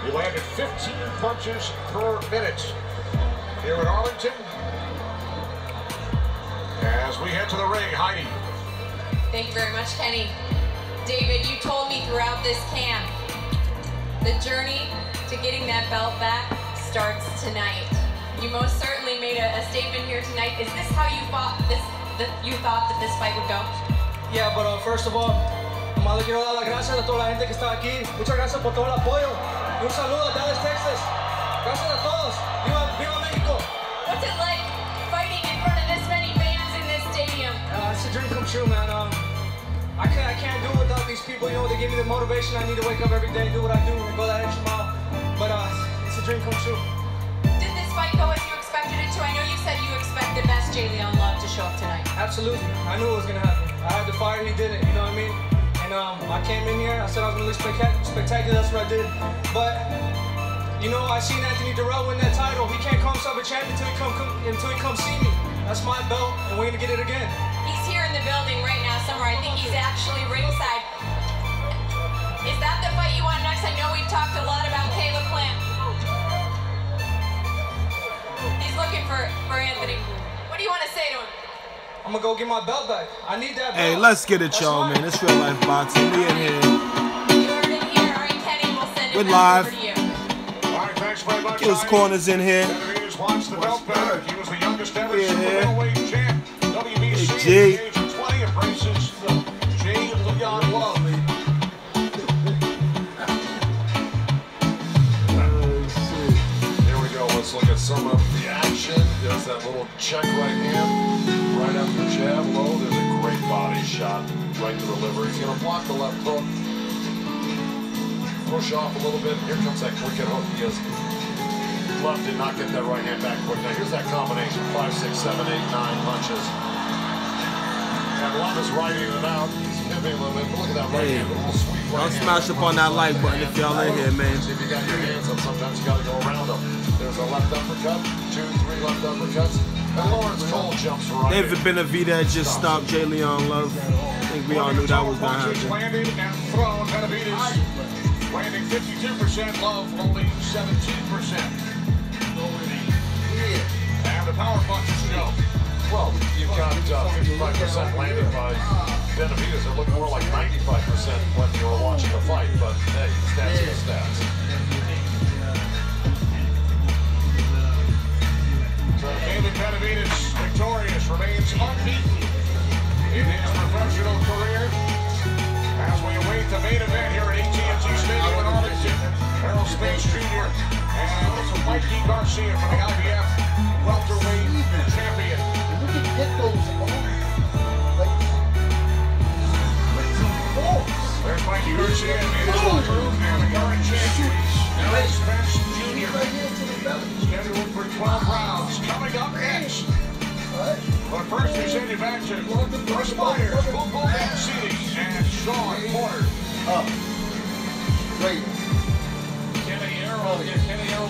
He landed 15 punches per minute here in Arlington. As we head to the ring, Heidi. Thank you very much, Kenny. David, you told me throughout this camp, the journey to getting that belt back starts tonight. You most certainly made a statement here tonight. Is this how you thought that this fight would go? Yeah, but first of all, nomás le quiero dar las gracias a toda la gente que está aquí. Muchas gracias por todo el apoyo. Y un saludo a Dallas, Texas. Gracias a todos. Viva México. What's it like fighting in front of this many fans in this stadium? It's a dream come true, man. I can't do it without these people. You know, they give me the motivation. I need to wake up every day, do what I do, and go that extra mile. But it's a dream come true. Did this fight go as you expected it to? I know you said you expect the best J-Leon Love to show up tonight. Absolutely. I knew it was going to happen. I had the fire, he did it, you know what I mean? And I came in here, I said I was going to look spectacular, that's what I did. But, you know, I seen Anthony Durrell win that title. He can't come sub a champion until he comes see me. That's my belt, and we're going to get it again. He's here in the building right now somewhere. I think he's actually ringside. Is that the fight you want next? I know we've talked a lot about Caleb Plant. He's looking for Anthony. What do you want to say to him? I'm gonna go get my belt back. I need that belt. Hey, let's get it, y'all, man. It's real life boxing. We in here. You heard it here. All right, Kenny, we'll send it We're live. over to you. All right, thanks very much. Those corners in here. Benavidez wants the belt back. He was the youngest ever Yeah. super middleweight champ. WBC at G. the age of 20 embraces J-Leon Love. Here we go. Let's look at some of the action. There's that little check right hand. Right after the jab, low, there's a great body shot right to the liver. He's going to block the left hook. Push off a little bit. Here comes that wicked hook. He has left did not get that right hand back quick. Now here's that combination. 5, 6, 7, 8, 9 punches. And Love is riding it out. He's pivoting a little bit. But look at that right hand. A little sweet right hand. Don't smash up on that like button if y'all in here, man. If you got your hands up, sometimes you got to go around them. There's a left uppercut. 2, 3 left uppercuts. And Lawrence Cole jumps right. David Benavidez just stopped J-Leon Love. I think we all knew that was going to happen. Landed and thrown. Benavidez landing 52%, Love only 17%. And the power punches go. Well, you've got 55% landed by Benavidez. It looked more like 95% when you were watching the fight, but hey, stats are stats. So David Benavidez, victorious, remains unbeaten in his professional career. As we await the main event here at AT&T Stadium in Arlington, ERROL Spence Jr. and Mikey Garcia from the IBF welterweight champion. We can get those There's Mikey Garcia in his locker room, and the current champion, ERROL Spence Jr. Scheduled for 12 rounds. Coming up next. But first, we send you back to Chris Myers, Football City, and Sean Porter. Great. Kenny ERROL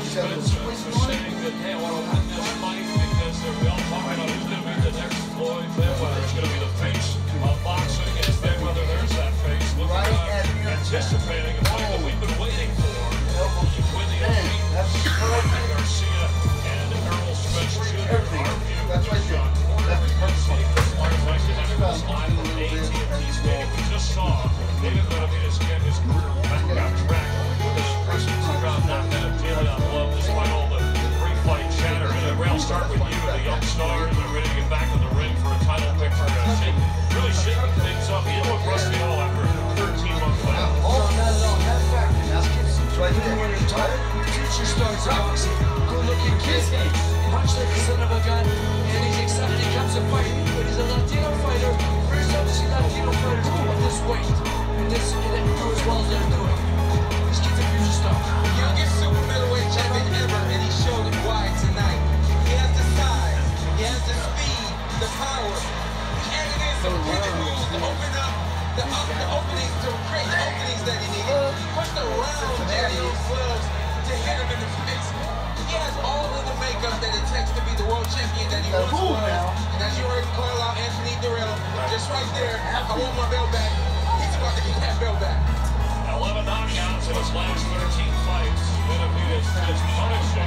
Spence was saying that, hey, I want to win this fight because we all talk about who's going to be the next Floyd Mayweather. It's going to be the face of boxing, and then whether there's that face, anticipating a fight that we've been waiting for. With the elite, Garcia and ERROL Spence Jr. That's right. We just saw David Benavidez get his career back on track with his presence around that minute J-Leon Love, despite all the pre-fight chatter. And Ray, I'll start with you, the young star, and ready to get back in the ring for a title picture. Really shaking things up. You look rusty at all after a 13-month fight. Oh, not at all. Matter of fact, right there. When you're tired, she starts boxing. Good-looking kid. Punch like the son of a gun, and he's excited he comes to fight. But he's a Latino fighter. First time to see Latino fighters do at this weight, and do as well as they're doing. This kid's a future star. Youngest super middleweight champion ever, and he showed it why tonight. He has the size, he has the speed, the power, and it is some pivot moves to open up the openings, to create the openings that he needed. Push the round J-Leon gloves to hit him in the face. He has all of the makeup that it takes to be the world champion that he once was. And as you heard him call out Anthony Durrell, just right there, I want my belt back. He's about to get that belt back. 11 knockouts in his last 13 fights. is punishing. I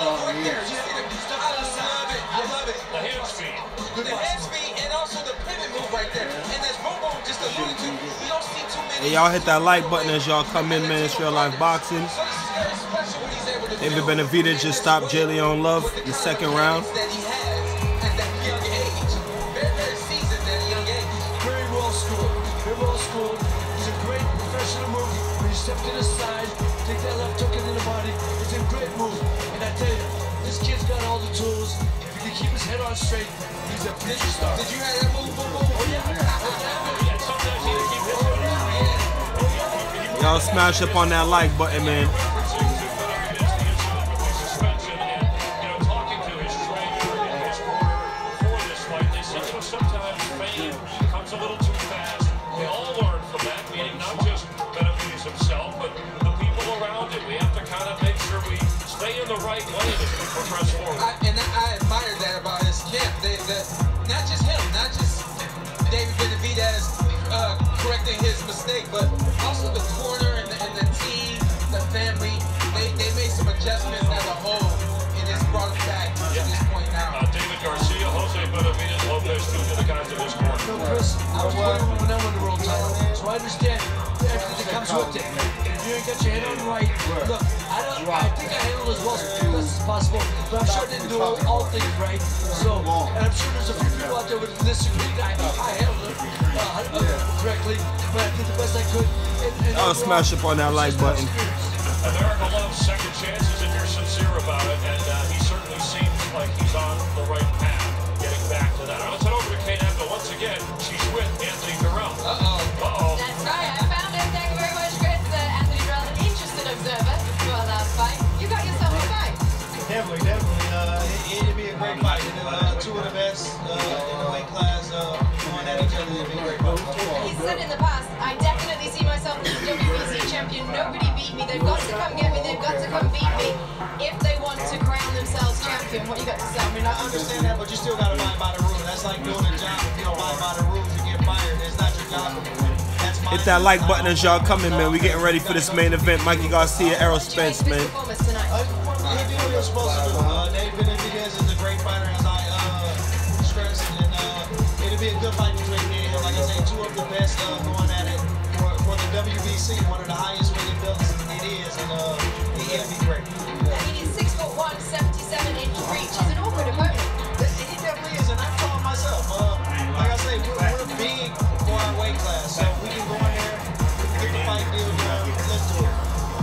love right there. You see I love it. The hand speed. The hand speed and also the pivot move right there. And as Bobo just alluded to, you don't see too many. Hey, y'all hit that like button as y'all come in, man. It's Real Life Boxing. So this is very special when he's able to David Benavidez just stopped Jalen Love in the second round. that he has at that young age. Very, very seasoned at a young age. Very well schooled. Very well schooled. It's a great professional move. When you step to the side, take that left hook into the body. It's a great move. And I tell you, this kid's got all the tools. If he can keep his head on straight, he's a future star. Did you have that move, Bobo? Oh yeah. Sometimes you keep his Y'all smash up on that like button, man. Sometimes fame comes a little too fast. We all learn from that, meaning not just Benavidez himself, but the people around him. We have to kind of make sure we stay in the right lane as we progress forward. I admire that about his camp. Not just him, not just David Benavidez correcting his mistake, but also the corner and the team, the family. They made some adjustments as a whole, and it's brought us back to this point now. David Garcia, Jose Benavidez, Lopez, Jr., the guys in his corner. No, Chris, I was 21 when I won the world title, so I understand everything that comes with it. If you ain't got your head on right, look, I think I handled it as well as possible, but I'm sure I didn't do all things right. So, and I'm sure there's a few people out there with disagree that I handled it correctly, but I did the best I could. Y'all smash up on that like button. America loves second chances if you're sincere about it, and he certainly seems like he's on the right path, getting back to that. All right, let's head over to Kate Abdul once again. She's with Anthony Durrell. That's right, I found it. Thank you very much, Chris. Anthony Durrell, an interested observer to our last fight. You got yourself a fight. Definitely. It'd be a great fight. Two of the best in the weight class going at each other. It'd be a great fight. He said in the past, I definitely see myself as the WBC champion. Nobody beat me. They've got to come get me. They've got to come beat me if they want to crown themselves champion. What you got to say? I mean, I understand that, but you still got to abide by the rules. That's like doing a job. If you don't abide by the rules, you get fired. It's not your job. That's my Hit that like button as y'all coming, man. We getting ready for this main event. Mikey Garcia, ERROL Spence, man. He did what he was supposed to do. David Benavidez is a great fighter, as I stressed, and it'll be a good fight between me and him. Like I say, two of the best going at it for the WBC, one of the highest rated belts it is, and it'll be great. I mean, he's 6'1", 77-inch reach. He's an awkward opponent. He definitely is, and I told myself, like I say, we're big for our weight class, so we can go in there, get the fight deal done. Let's do it.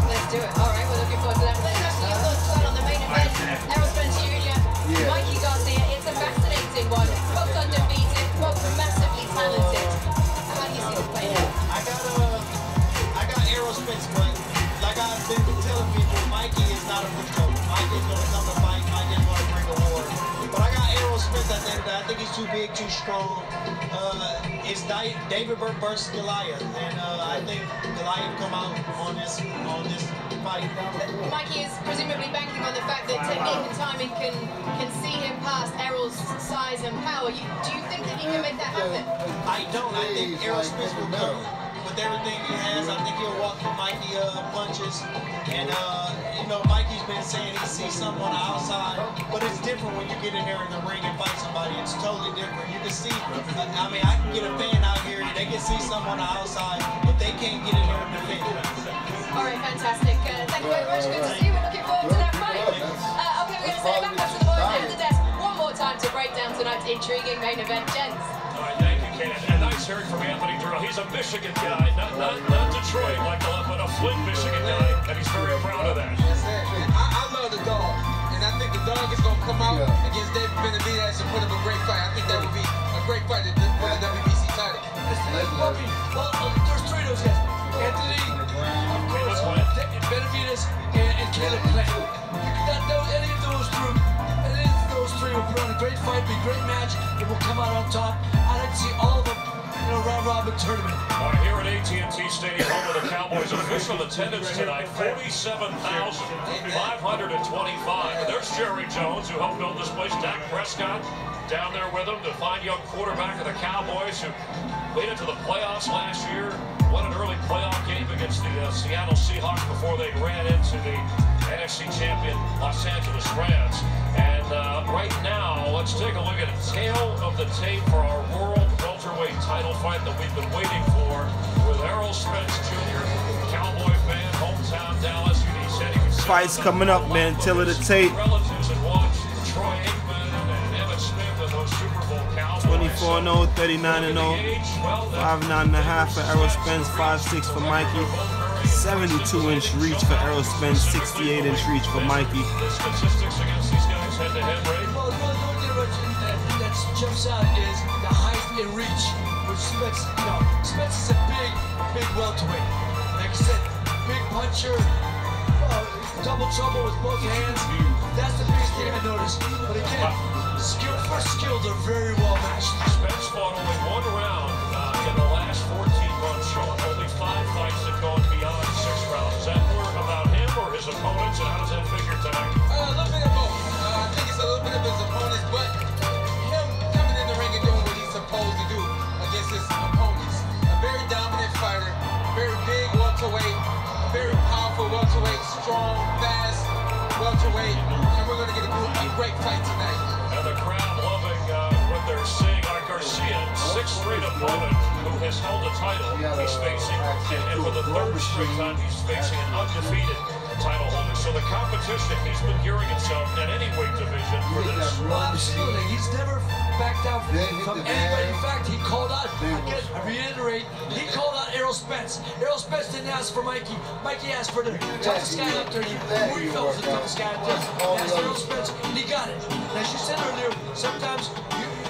Let's do it. All right, we're looking forward to that. Let's actually your thoughts on the main event. ERROL Spence Jr., Mikey Garcia. It's a fascinating one. Both undefeated, both massively talented. How do you see this playing out? I got ERROL Spence, but like I've been telling people, Mikey is not a pushover. Mikey's going to come to fight. Mikey's going to bring a war. But I got ERROL Spence at the end of that. I think he's too big, too strong. It's David versus Goliath, and I think Goliath come out on this fight. Mikey is presumably banking on the fact that technique and timing can see him past ERROL's size and power. Do you think that he can make that happen? I don't. I think ERROL Spence will come with everything he has. I think he'll walk through Mikey punches, and Mikey's been saying he sees something on the outside, but it's different when you get in there in the ring and fight somebody. It's totally different. You can see. I mean, I can get a fan out here, and they can see something on the outside, but they can't get in there and defend it. All right, fantastic. Thank you very much. Good to see you. We're looking forward to that fight. Okay, we're going to send it back up to the boys at the desk one more time to break down tonight's intriguing main event, gents. All right, thank you, Kate. And nice hearing from Anthony Durrell. He's a Michigan guy, not Detroit, but a Flint, Michigan guy, and he's very proud of that. I love the dog, and I think the dog is going to come out against David Benavidez and put up a great fight. I think that would be a great fight for the WBC title. Well, there's three of those guys. Anthony, of course, Benavidez, and Caleb Plant. Any of those three will put on a great fight, be a great match, and will come out on top. I'd like to see all of them in a round-robin tournament. All right, here at AT&T Stadium, home of the Cowboys, official attendance tonight, 47,525. And there's Jerry Jones, who helped build this place. Dak Prescott down there with him, the fine young quarterback of the Cowboys, who made it to the playoffs last year, won an early playoff game against the Seattle Seahawks before they ran into to the NFC champion Los Angeles Rams. And right now, let's take a look at a tail of the tape for our world welterweight title fight that we've been waiting for with ERROL Spence Jr., Cowboy fan, hometown Dallas. He said he would Fights coming up, man. Tail of the tape. 24-0, 39-0, 5'9.5" for ERROL Spence, 5'6" for Mikey, 72-inch reach for ERROL Spence, 68-inch reach for Mikey. Statistics against these guys head-to-head, right? Well, the only thing that jumps out is the height and reach, which Spence, Spence is a big welterweight. Like I said, big puncher, double trouble with both hands. That's the biggest thing I noticed. But again, skill for skill, they're very well matched. Spence fought only one round in the last 14 months, Sean. Only 5 fights have gone beyond 6 rounds. Is that more about him or his opponents, and how does that figure tonight? A little bit of both. I think it's a little bit of his opponents, but him coming in the ring and doing what he's supposed to do against his opponents. A very dominant fighter, very big welterweight, very powerful welterweight, strong, fast welterweight, and we're going to get a great fight tonight. And the crowd loving what they're seeing. Garcia, 6th straight opponent who has held a title he's facing, and for the 3rd straight time he's facing an undefeated title holder. So the competition, he's been gearing himself in any weight division for this. Well, absolutely. He's never backed down from anybody. In fact, he called out, again, I reiterate, he called out ERROL Spence. ERROL Spence didn't ask for Mikey. Mikey asked for the toughest guy up there. Who he felt was the toughest guy up there. He asked ERROL Spence, and he got it. And as you said earlier, sometimes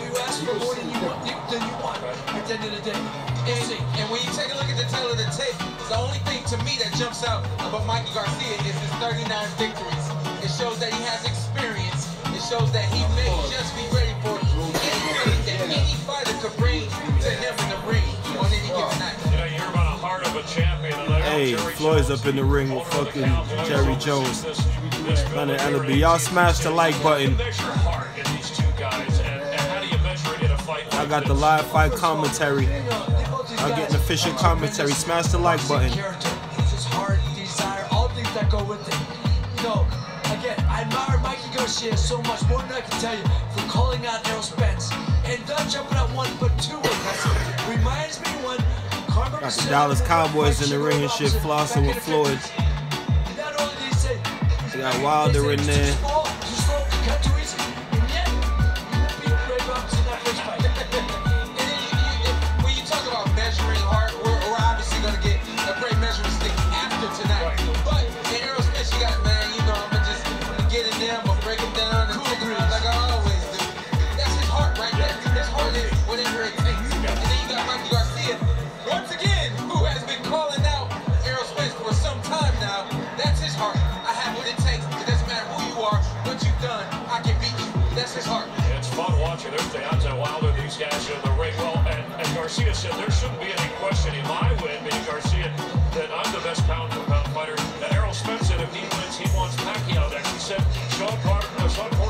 you ask for more than you want at the end of the day. And when you take a look at the tail of the tape, the only thing to me that jumps out about Mikey Garcia is his 39 victories. It shows that he has experience. It shows that he may just be ready for anything that any fighter could bring to him in the ring on any given night. You know, you hear about a heart of a champion. Hey, Floyd's up in the ring with fucking Jerry Jones. Planet Ellaby. Y'all smash the like button. I got the live fight commentary. I get an official commentary. Smash the like button. His heart, desire, all things that go with it. Again, I admire Mikey Garcia so much more than I can tell you for calling out ERROL Spence and not jumping at 1 but 2. Reminds me when got the Dallas Cowboys in the ring and shit, flossing with Floyd. Not only did he say, they got Wilder in there. When you talk about measuring heart, we're obviously going to get a great measuring stick after tonight. But in ERROL Spence, you got, man, I'm going to just get in there, I'm going to break it down and take it around like I always do. That's his heart right there. His heart is whatever it takes. And then you got Mikey Garcia, once again, who has been calling out ERROL Spence for some time now. That's his heart. I have what it takes. It doesn't matter who you are, what you've done, I can beat you. That's his heart. It's fun watching. There's Deontay Wilder, these guys in the ring. Well, and Garcia said there shouldn't be any question in my win, being Garcia, that I'm the best pound-for-pound fighter. And ERROL Spence said if he wins, he wants Pacquiao next. He said Sean Porter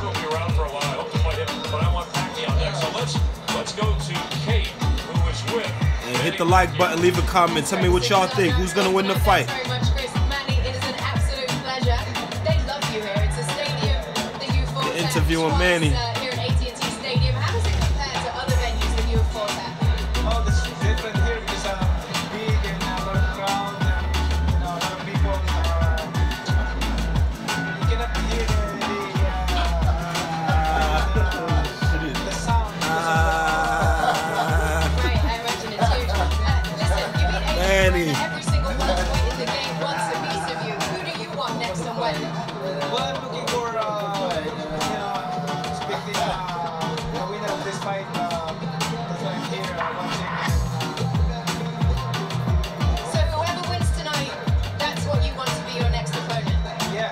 will be around for a while. I hope to fight him, but I want Pacquiao next. So let's go to Kate, who is with. And hit the like button, leave a comment. Tell me what y'all think. Who's gonna win the fight? Thanks very much, Chris. Manny, it is an absolute pleasure. They love you here. It's a stadium that you fought at Interviewing Manny. Here at AT&T Stadium. How does it compare to other venues that you have fought at? Oh, this is different here because big and a lot of crowd and a lot of people. You cannot hear the sound. Right, I imagine it's huge. Listen, you beat Manny. every single welterweight in the game wants a piece of you. Who do you want next and when? Well, I'm looking for, expecting the winner of this fight. That's why I'm here watching. So whoever wins tonight, that's what you want to be your next opponent. Yeah.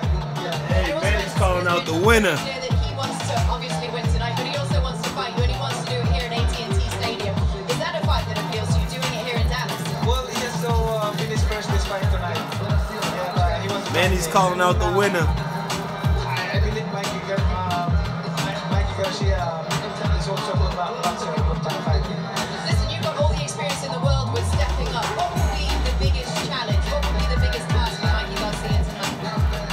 Hey, Manny's calling out the winner. Clear that he wants to obviously win tonight, but he also wants to fight you, and he wants to do it here at AT&T Stadium. Is that a fight that appeals to you, doing it here in Dallas? Well, he has to finish first this fight tonight. He wants to Manny's calling out the winner. I believe Mikey Garcia is also a good boxer, a good fight. Listen, you've got all the experience in the world with stepping up. What will be the biggest challenge? What will be the biggest task for Mikey Garcia tonight?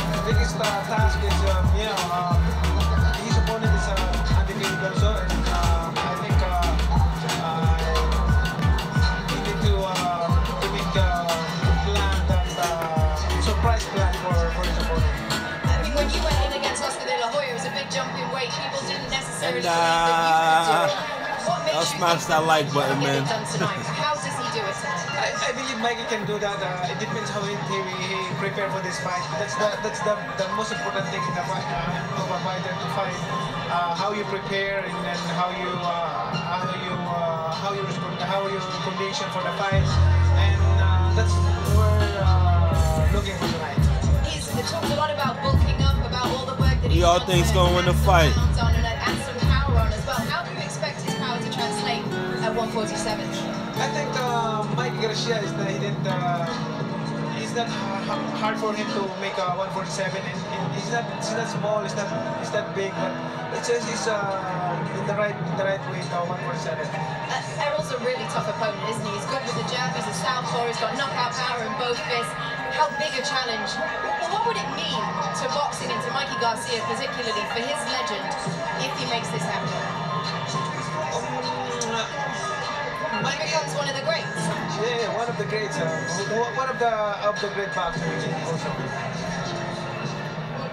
I'll smash that like button, man. How does he do it tonight? I believe Mikey can do that. It depends how he prepare for this fight. That's the most important thing in the fight, of a fighter to fight. How you prepare and then how you condition for the fight, and that's what we're looking for tonight. He's talked a lot about bulking up, about all the work that He all thinks gonna win the fight. On and some power on as well. How do you expect his power to translate at 147? I think Mikey Garcia is not hard for him to make a 147, and he's not small, he's not big, but it's just he's in the right weight, 147. Errol's a really tough opponent, isn't he? He's good with the jab, he's a southpaw, he's got knockout power in both fists. How big a challenge? Well, what would it mean to boxing and to Mikey Garcia, particularly for his legend, if he makes this happen? He becomes one of the greats. Yeah, one of the greats. One of the great boxers also.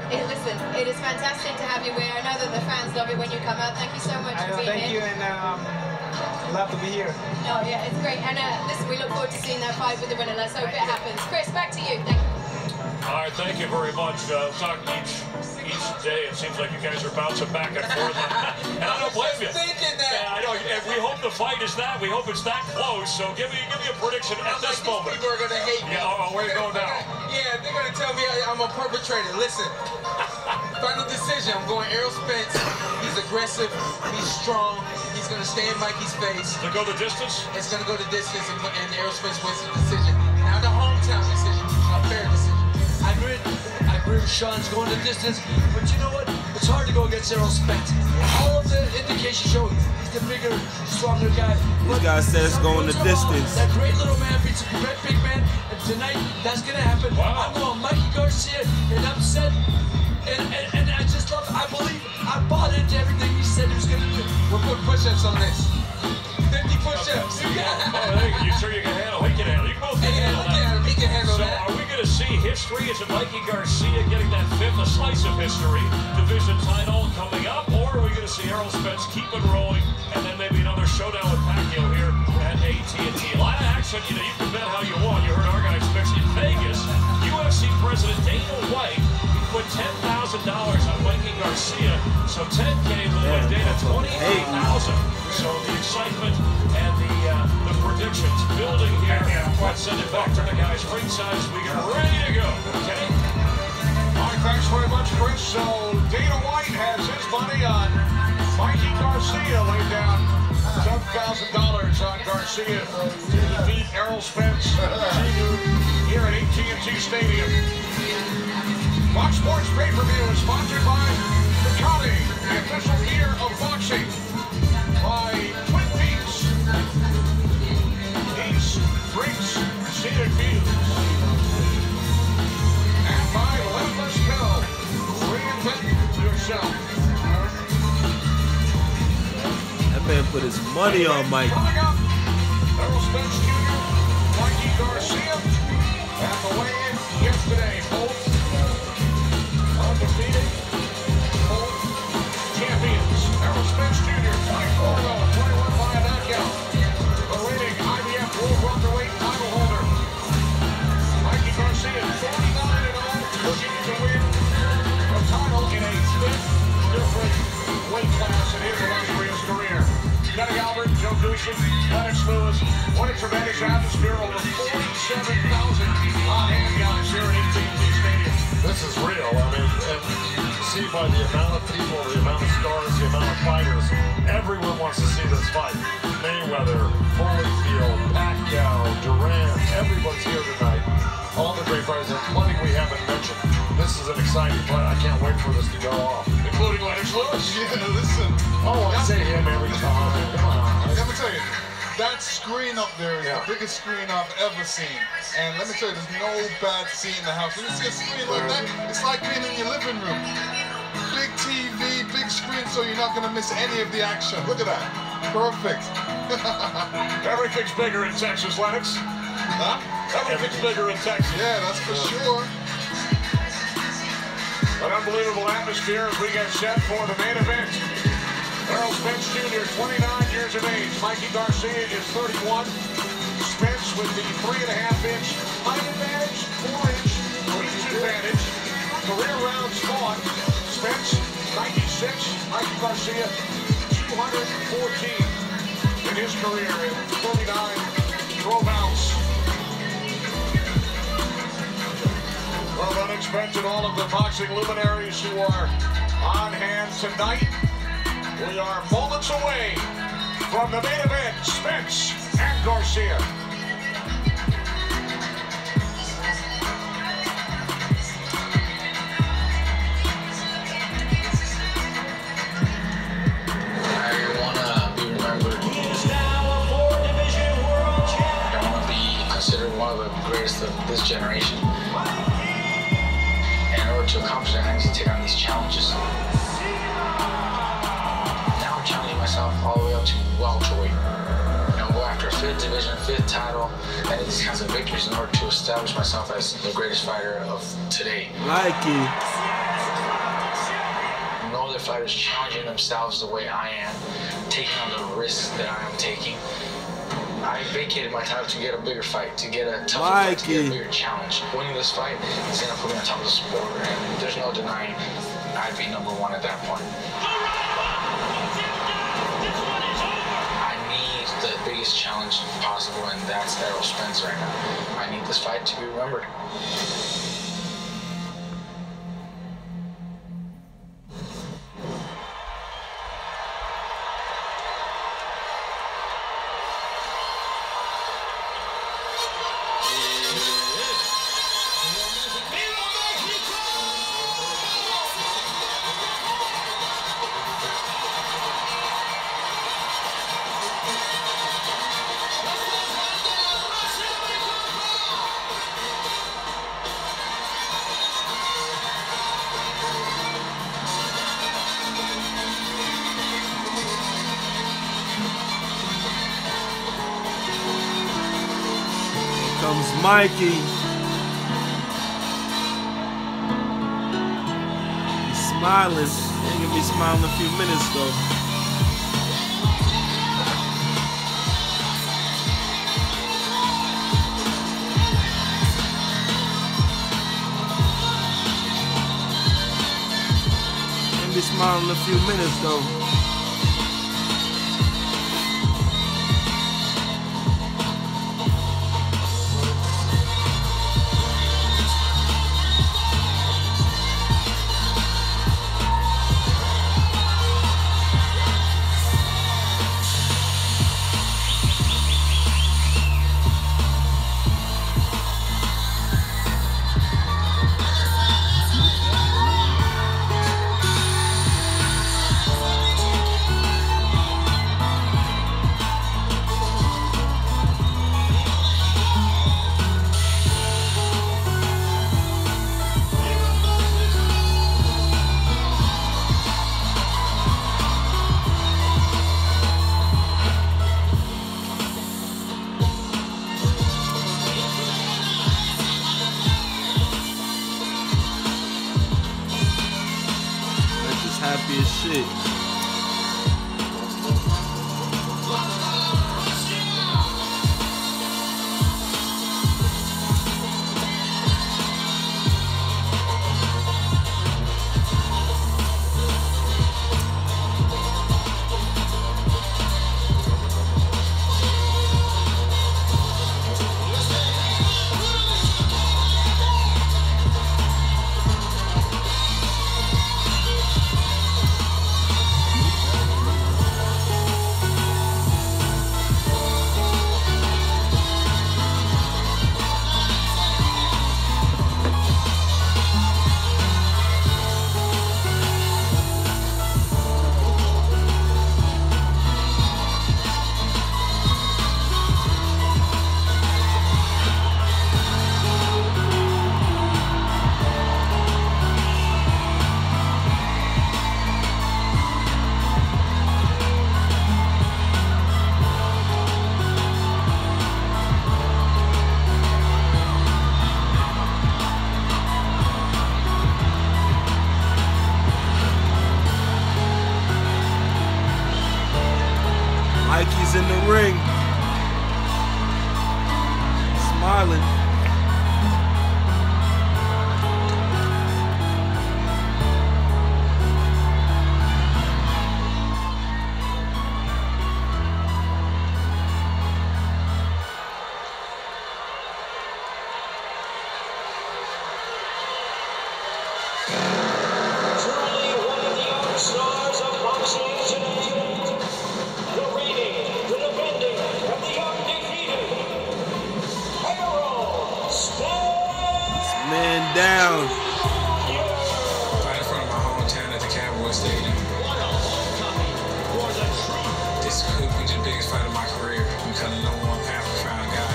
Listen, it is fantastic to have you here. I know that the fans love it when you come out. Thank you so much for being here. Thank you, and love to be here. No, yeah, it's great. And listen, we look forward to seeing that fight with the winner. Let's hope it happens. Chris, back to you. Thank you. All right, thank you very much. Talk each day. It seems like you guys are bouncing back and forth, and I don't blame you. Yeah, I know. And we hope the fight is that. We hope it's that close. So give me a prediction at this moment. People are gonna hate me. Yeah, where are you going now? Yeah, they're gonna tell me I'm a perpetrator. Listen, final decision. I'm going ERROL Spence. He's aggressive. He's strong. He's gonna stay in Mikey's face. To go the distance? It's gonna go the distance, and ERROL Spence wins the decision. Now the hometown decision, a fair decision. I agree with Sean's going the distance, but you know what? It's hard to go against ERROL Spence. All of the indications show he's the bigger, stronger guy. This guy says going the distance. That great little man beats a great big man, and tonight that's gonna happen. Wow. I'm going Mikey Garcia, and I'm set. And I just love it. I believe, I bought into everything he said he was gonna do. We'll put push-ups on this. 50 push-ups. You sure you can handle? He can handle. You can both handle that. He can handle So that. are we going to see history? Is it Mikey Garcia getting that fifth, a slice of history, division title coming up? Or are we going to see ERROL Spence keep it rolling and then maybe another showdown with Pacquiao here at AT&T? A lot of action. You know, you can bet how you want. You heard our guys fix in Vegas. UFC President Dana White put $10,000 on Mikey Garcia. So 10K will win Dana 28,000. So the excitement and the predictions building here. Let's send it back to the guys ringside as we get ready to go. Okay? All right, thanks very much, Chris. So Dana White has his money on Mikey Garcia, laid down $10,000 on Garcia to defeat ERROL Spence here at AT&T Stadium. Fox Sports pay-per-view is sponsored by Ducati, the official gear of boxing, by Twin Peaks, Eats, Drinks, Scenic Views, and by Limitless Pill. Reinvent yourself. That man put his money on Mike. Coming up, ERROL Spence Jr., Mikey Garcia, at the weigh-in yesterday, both undefeated, both champions. ERROL Spence Jr., 24-0, 21 by a knockout. The reigning IBF World Welterweight title holder. Mikey Garcia, 49-0, looking to win the title in a fifth different weight class in his illustrious career. Kenny Albert, Joe Ducey, Lennox Lewis. What a tremendous atmosphere. Over 47,000 on hand guys here at AT&T Stadium. This is real. I mean, and you see by the amount of people, the amount of stars, the amount of fighters, everyone wants to see this fight. Mayweather, Holyfield, Pacquiao, Durant, everybody's here tonight. All the great fighters, and plenty we haven't mentioned. This is an exciting fight. I can't wait for this to go off. Including Lennox Lewis. Yeah, listen. Oh, I say him every time. Come on. Let me tell you, that screen up there is the biggest screen I've ever seen. And let me tell you, there's no bad seat in the house. When you see a screen like that, it's like being in your living room. Big TV, big screen, so you're not going to miss any of the action. Look at that. Perfect. Everything's bigger in Texas, Lennox. Huh? Everything's bigger in Texas. Yeah, that's for sure. An unbelievable atmosphere as we get set for the main event. Errol Spence Jr., 29 years of age. Mikey Garcia is 31. Spence with the 3.5-inch height advantage, 4-inch reach advantage. Career rounds fought. Spence, 96. Mikey Garcia, 214 in his career in 39 pro bouts. Well, unexpected, all of the boxing luminaries who are on hand tonight. We are moments away from the main event, Spence and Garcia. I want to be remembered. He is now a 4-division world champion. I want to be considered one of the greatest of this generation. And in order to accomplish that, I need to take on these challenges. Now I'm challenging myself all the way up to welterweight. And I'll go after a 5th division, 5th title, and these kinds of victories in order to establish myself as the greatest fighter of today. Mikey. No other fighters challenging themselves the way I am, taking on the risks that I am taking. I vacated my title to get a bigger fight, to get a tougher fight, to get a bigger challenge. Winning this fight is going to put me on top of the sport, and there's no denying I'd be #1 at that point. I need the biggest challenge possible, and that's Errol Spence right now. I need this fight to be remembered. Comes Mikey. He's smiling. Ain't gonna be smiling in a few minutes though. Ain't be smiling in a few minutes though. Happy as shit. He's in the ring. Smiling. Man down. Right in front of my hometown at the Cowboy Stadium. This could be the biggest fight of my career. I'm becoming the #1 pound-for-pound guy.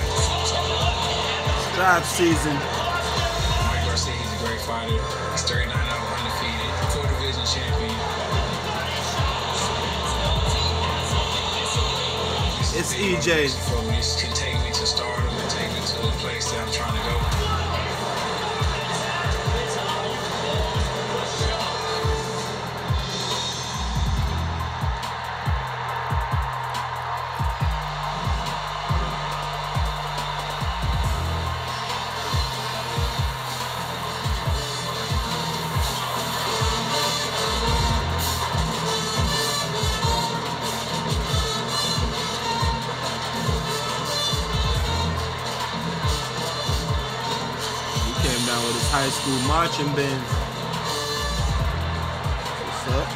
Stripe season. Garcia, he's a great fighter. He's 39-0, undefeated, 4-division champion. It's EJ. This can take me to stardom and take me to the place that I'm trying to go. With his high school marching band. What's up?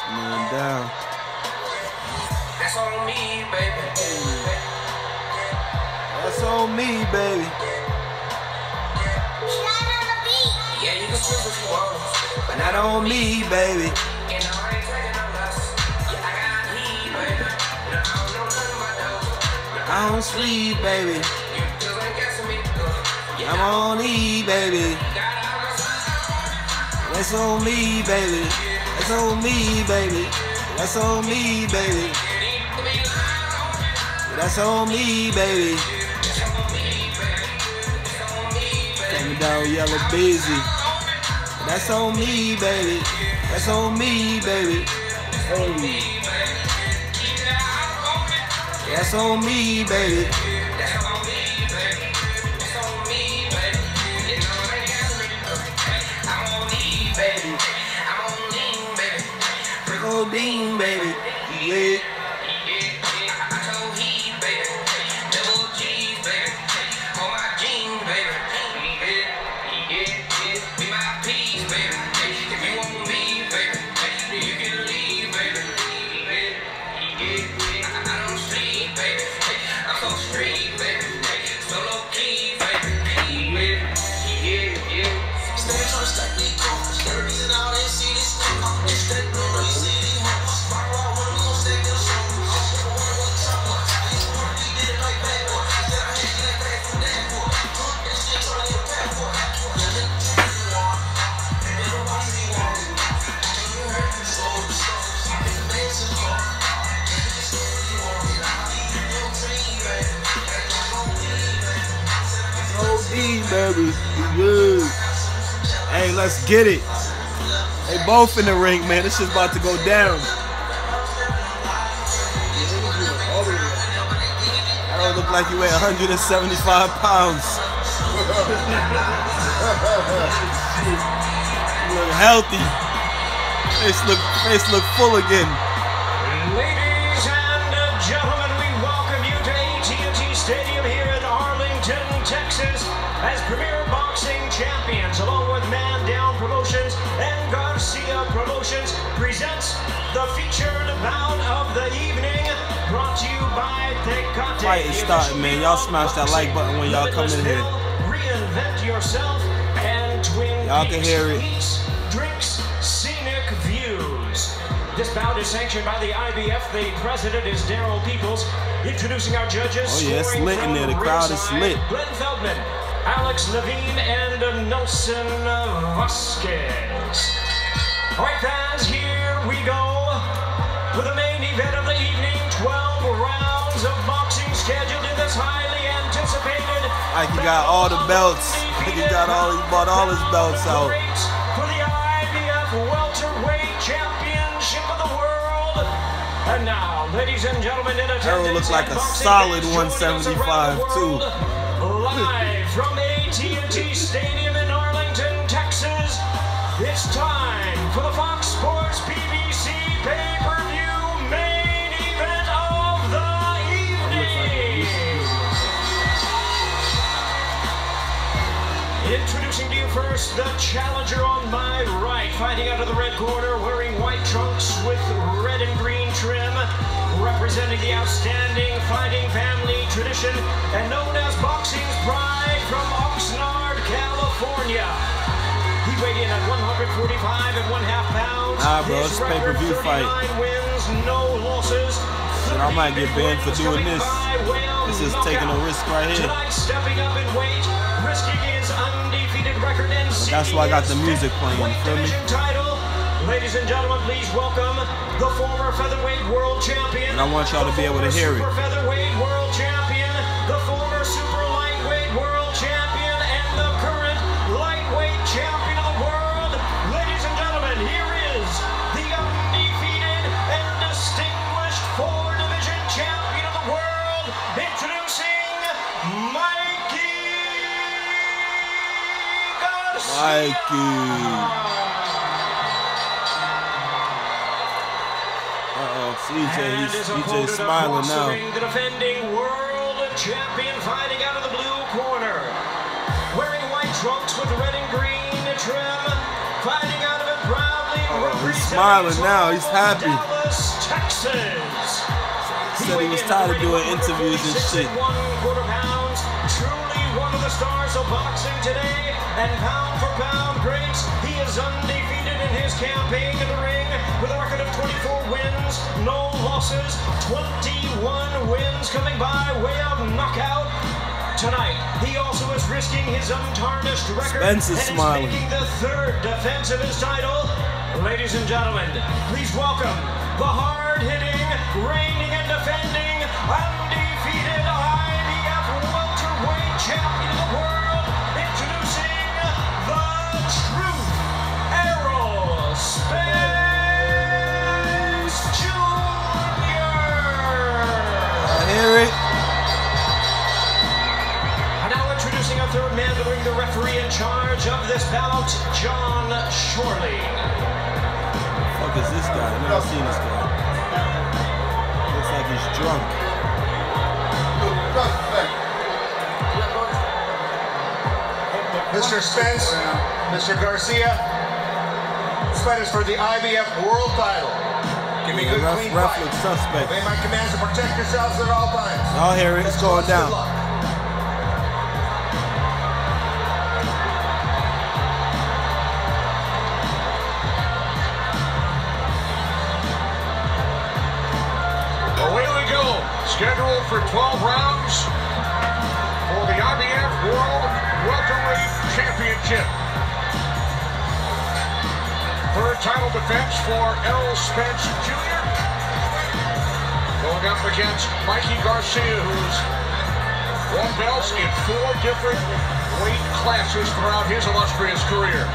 Man down. That's on me, baby. That's on me, baby. Yeah, you can switch if you want, but not on me, baby. And I ain't taking no loss. Yeah, I got heat, baby. I don't know nothing about those. I don't sleep, baby. You just ain't guessing me. I'm on E, baby. That's on me, baby. That's on me, baby. That's on me, baby. That's on me, baby. Coming down yellow busy. That's on me, baby. That's on me, baby. Hey. That's on me, baby. Codeine, baby. Yeah. I told he, baby. Double G, baby. On my jeans, baby. Be my piece, baby. If you want me, baby, you can leave, baby. I don't sleep, baby. I'm so street, baby. So low key, baby. Stay trying to stack these cars. Dirty and all they see this stuff. It's that blue, you see. Baby, good. Hey, let's get it. They both in the ring, man. This shit's about to go down. I don't look like you weigh 175 pounds. You look healthy. Face look full again. Ladies and gentlemen, we welcome you to AT&T Stadium here in Arlington, Texas, as Premier Boxing Champions, along with Man Down Promotions and Garcia Promotions, presents the featured bout of the evening, brought to you by the Fight is starting, man. Y'all smash that like button when y'all come in here. Reinvent yourself and Twin Y'all can hear it. Peaks, drinks, scenic views. This bout is sanctioned by the IBF. The president is Daryl Peoples. Introducing our judges. Oh yeah, it's lit in there. The crowd is lit. Glenn Feldman, Alex Levine, and Nelson Vasquez. All right, fans, here we go with the main event of the evening. 12 rounds of boxing scheduled in this highly anticipated. Mikey got all the belts. He bought all his belts out. For the IBF welterweight championship of the world. And now, ladies and gentlemen, in attendance, ERROL looks like a solid 175 too. Live from AT&T Stadium in Arlington, Texas. It's time for the Fox Sports PBC pay-per-view main event of the evening. Introducing to you first, the challenger on my right, fighting out of the red corner, wearing white trunks with red and green trim, representing the outstanding fighting family tradition, and known as boxing's pride from Oxnard, California. He weighed in at 145 1/2 pounds. Nah, bro, it's a pay-per-view fight. Wins, no losses. Shit, I might get banned for doing this. This is taking a risk right here. Tonight, stepping up in weight, risking his undefeated record and that's why I got the music playing, you feel me? Title. Ladies and gentlemen, please welcome the former featherweight world champion. And I want y'all to be able to hear it. Super featherweight world champion, the former super lightweight world champion, and the current lightweight champion of the world. Ladies and gentlemen, here is the undefeated and distinguished four-division champion of the world, introducing Mikey Garcia. CJ's smiling now. The defending world champion fighting out of the blue corner. Wearing white trunks with red and green trim. Fighting out of it proudly. He's smiling now. He's happy. Dallas, Texas. Said he was tired of doing interviews and shit. 1/4 pounds. Truly one of the stars of boxing today. And pound for pound greats. He is undefeated in his campaign in the ring with a record of 24 wins, no losses, 21 wins coming by way of knockout. Tonight, he also is risking his untarnished record Spence is and smiling. is making the third defense of his title. Ladies and gentlemen, please welcome the hard-hitting, reigning and defending, undefeated IBF welterweight champion of the world, introducing the truth, ERROL Spence. Hear it. And now introducing our third man to the ring, the referee in charge of this bout, John Shorley. Fuck is this guy? I've never seen this guy. Looks like he's drunk. Mr. Spence, Mr. Garcia, fighters for the IBF world title. Give me a good clean fight. Looks suspect. Obey my commands to protect yourselves at all times. Y'all hear it. It's going down. Away we go. Scheduled for 12 rounds for the IBF World Welterweight Championship. Third title defense for ERROL Spence Jr. Going up against Mikey Garcia, who's won belts in 4 different weight classes throughout his illustrious career.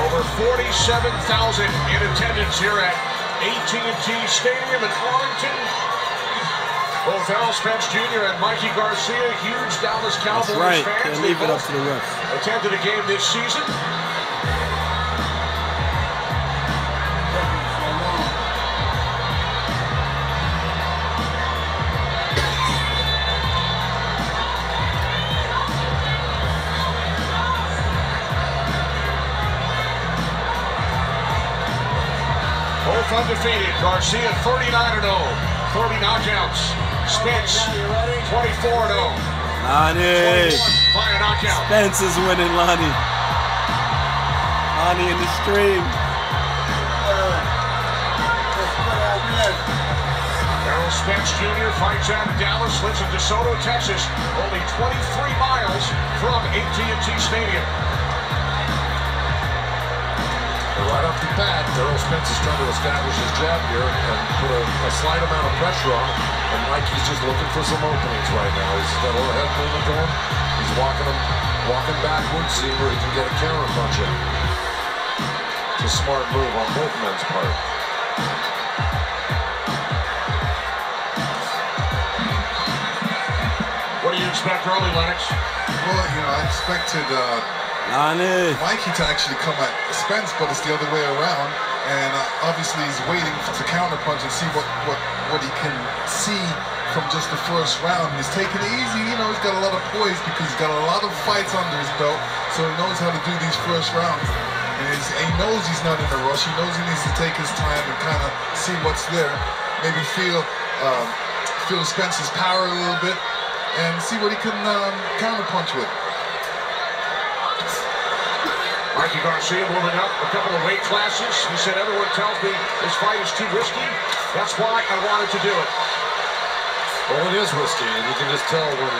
Over 47,000 in attendance here at AT&T Stadium in Arlington. Both ERROL Spence Jr. and Mikey Garcia, huge Dallas Cowboys right. fans. Can't leave it up to the refs. Attended a game this season. 4th undefeated. Garcia 39-0, 30 knockouts. Spence 24-0. Lonnie. Via knockout. Spence is winning, Lonnie. Lonnie in the stream. Errol Spence Jr. fights out of Dallas, lives in DeSoto, Texas, only 23 miles from AT&T Stadium. Right off the bat, Errol Spence is trying to establish his jab here and put a slight amount of pressure on him. And Mikey's just looking for some openings right now. He's got a little head movement going. He's walking backwards, seeing where he can get a counter punch in. It's a smart move on both men's part. What do you expect early, Lennox? Well, you know, I expected Mikey to actually come at Spence, but it's the other way around. And obviously he's waiting to counterpunch and see what he can see from just the first round. He's taking it easy, you know, he's got a lot of poise because he's got a lot of fights under his belt, so he knows how to do these first rounds. And he knows he's not in a rush. He knows he needs to take his time and kind of see what's there. Maybe feel Spence's power a little bit and see what he can counterpunch with. Mikey Garcia moving up a couple of weight classes. He said, everyone tells me this fight is too risky. That's why I wanted to do it. Well, it is risky, and you can just tell when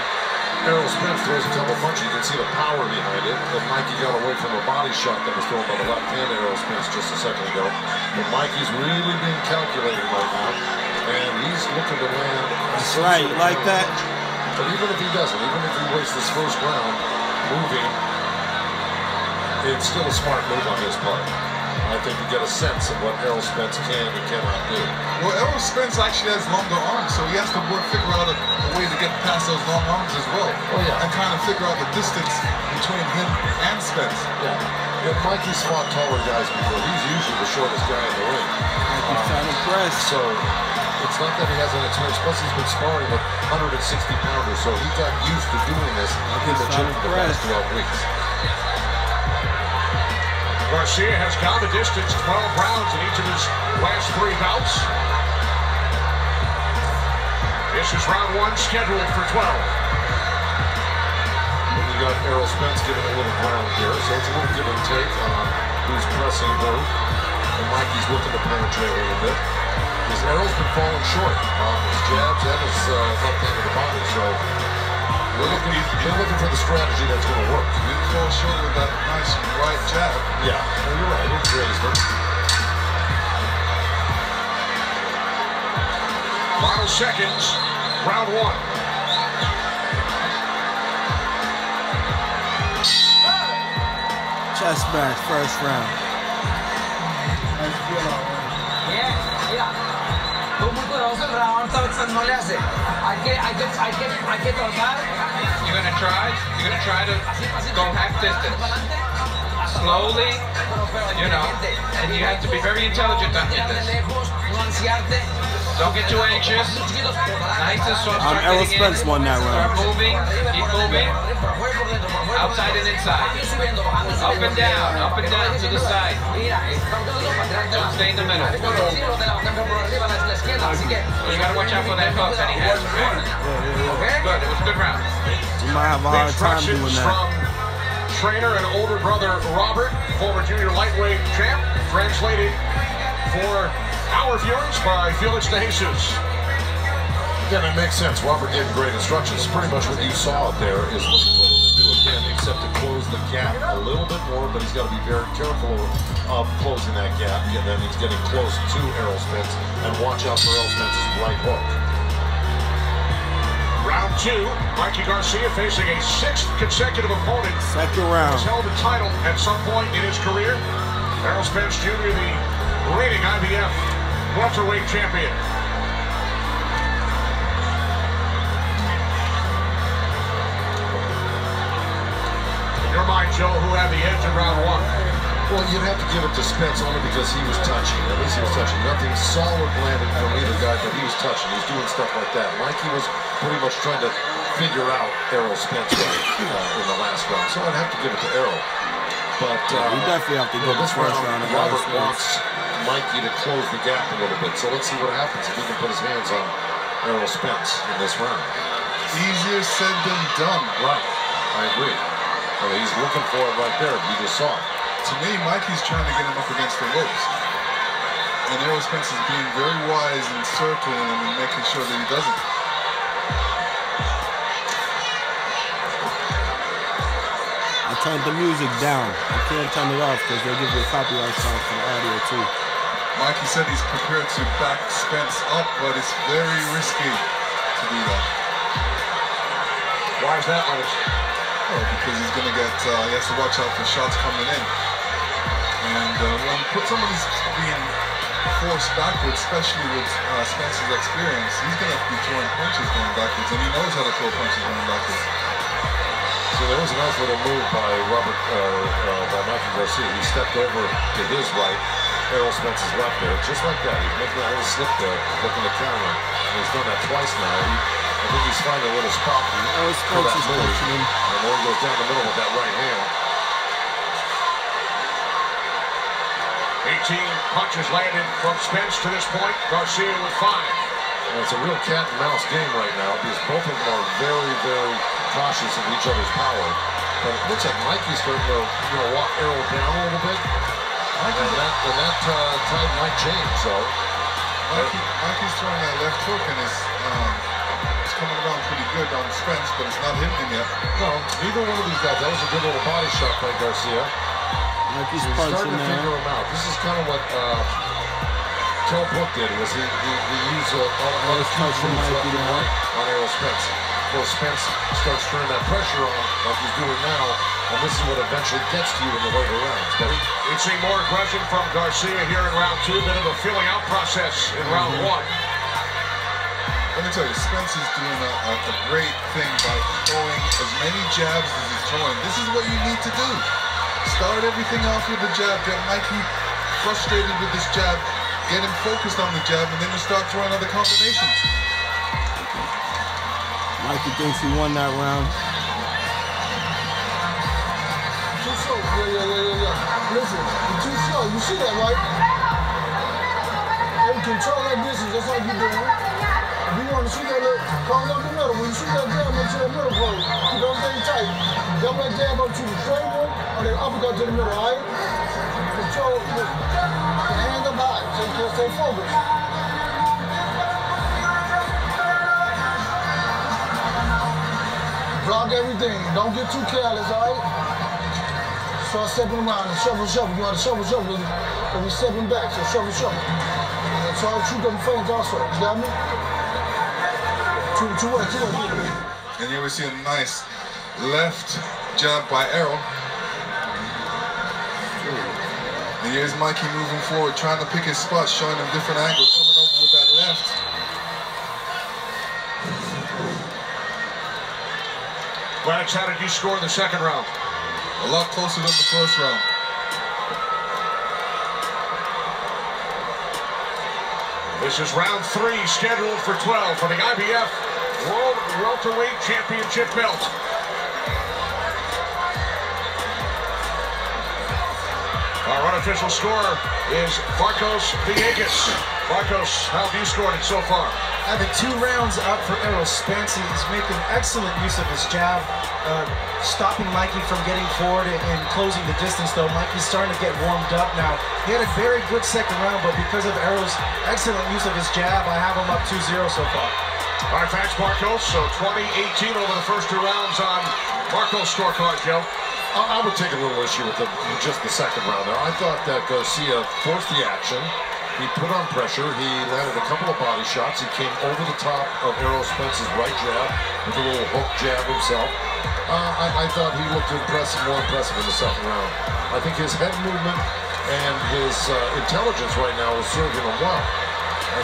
Errol Spence throws a couple punches, you can see the power behind it. And Mikey got away from a body shot that was thrown by the left hand Errol Spence just a second ago. But Mikey's really being calculated right now, and he's looking to land. That's right, you like that? But even if he doesn't, even if he wastes this first round moving, it's still a smart move on his part. I think you get a sense of what Errol Spence can and cannot do. Well, Errol Spence actually has longer arms, so he has to figure out a way to get past those long arms as well. Oh, yeah. And kind of figure out the distance between him and Spence. Yeah. Mikey's fought taller guys before. He's usually the shortest guy in the ring. Mikey's trying to press. So it's not that he hasn't experienced, plus he's been sparring with 160-pounders, so he got used to doing this in the gym for the past 12 weeks. Garcia has gone the distance, 12 rounds in each of his last 3 bouts. This is round 1 scheduled for 12. You got Errol Spence giving a little ground here, so it's a little give and take on who's pressing who. And Mikey's looking to penetrate a little bit. Because Errol's been falling short on his jabs and his left hand of the body, so they're looking for the strategy that's going to work. He didn't fall short with that nice right jab. Yeah, well, you're right. It grazed him. Final seconds, round 1. Chest match, first round. Muy poderoso el round, no le hace. Hay que tratar. You're gonna try to go half distance. Slowly, you know, and you have to be very intelligent in this. Don't get too anxious. Nice and soft. Errol Spence won that round. Start moving, keep moving. Outside and inside. Up and down to the side. Don't stay in the middle. You gotta watch out for that hook that he has, okay? Good, it was a good round. You might have a hard time doing that. From trainer and older brother Robert, former junior lightweight champ, translated for our viewers by Felix De Jesus. Yeah, that makes sense. Robert gave great instructions. Pretty much what you saw there is what he told him to do again, except to close the gap a little bit more, but he's got to be very careful of closing that gap, and then he's getting close to Errol Spence, and watch out for Errol Spence's right hook. Round 2, Mikey Garcia facing a 6th consecutive opponent. Second round. He's held a title at some point in his career. Errol Spence Jr., the reigning IBF welterweight champion. In your mind, Joe, who had the edge in round 1? Well, you'd have to give it to Spence only because he was touching. At least he was touching. Nothing solid landed from either guy, but he was touching. He was doing stuff like that. Mikey was pretty much trying to figure out Errol Spence in the last round. So I'd have to give it to Errol. But you definitely have to go this first round. Robert wants Mikey to close the gap a little bit. So let's see what happens if he can put his hands on ERROL Spence in this round. Easier said than done. Right, I agree. Well, he's looking for it right there. You just saw it. To me, Mikey's trying to get him up against the ropes. And ERROL Spence is being very wise in circling him and making sure that he doesn't. I turned the music down. I can't turn it off because they'll give you a copyright strike for the audio too. Mikey said he's prepared to back Spence up, but it's very risky to do that. Why is that, Lennox? Oh, because he's going to get, he has to watch out for shots coming in. And when somebody's being forced backwards, especially with Spence's experience, he's going to be throwing punches going backwards, and he knows how to throw punches going backwards. So there was a nice little move by by Mikey Garcia. He stepped over to his right, ERROL Spence's left there, just like that. He's making that little slip there, looking to counter. And he's done that twice now. I think he's finding a little spot for that move. And there he goes down the middle with that right hand. 18 punches landed from Spence to this point. Garcia with 5. And it's a real cat and mouse game right now because both of them are very, very cautious of each other's power. But it looks like Mikey's starting to, walk ERROL down a little bit. And that tide might change. So Mikey's throwing that left hook and it's coming around pretty good on Spence, but it's not hitting him yet. No, neither one of these guys. That was a good little body shot by Garcia. Mikey's starting to figure him out. This is kind of what Kel Brook did. Was he used all his moves left and right on ERROL Spence. Well, Spence starts turning that pressure on like he's doing now, and this is what eventually gets to you in the later rounds. But we've seen more aggression from Garcia here in round 2, bit of a filling out process in round 1. Let me tell you, Spence is doing a great thing by throwing as many jabs as he's throwing. This is what you need to do. Start everything off with the jab, get Mikey frustrated with this jab, get him focused on the jab, and then you start throwing other combinations. Mikey thinks he won that round. Too slow. Yeah. Listen, you're too slow. You see that, right? Hey, control that distance. That's all you're doing. If you want to shoot that, call up the middle. When you shoot that jab, make sure that middle close. You don't stay tight. Double that jab up to the straight one, or then uppercut to the middle, all right? Control the hands up high, so you can stay focused. Block everything. Don't get too careless, all right? Start stepping around and shuffle. You got to shuffle. And we stepping back, so shuffle. And try to shoot them feints also. You got me? Two way. And here we see a nice left jab by ERROL. And here's Mikey moving forward, trying to pick his spot, showing him different angles, coming over with that left. Lennox, how did you score the second round? A lot closer than the first round. This is round 3, scheduled for 12 for the IBF World Welterweight Championship belt. Our unofficial score is Marcos Villegas. Marcos, how have you scored it so far? Having 2 rounds out for ERROL Spence. He's making excellent use of his jab, stopping Mikey from getting forward and closing the distance, though. Mikey's starting to get warmed up now. He had a very good second round, but because of ERROL's excellent use of his jab, I have him up 2-0 so far. All right, thanks, Marcos. So 20-18 over the first 2 rounds on Marcos' scorecard, Joe. I would take a little issue with just the second round there. I thought that Garcia forced the action. He put on pressure. He landed a couple of body shots. He came over the top of ERROL Spence's right jab with a little hook jab himself. I thought he looked more impressive in the second round. I think his head movement and his intelligence right now is serving him well.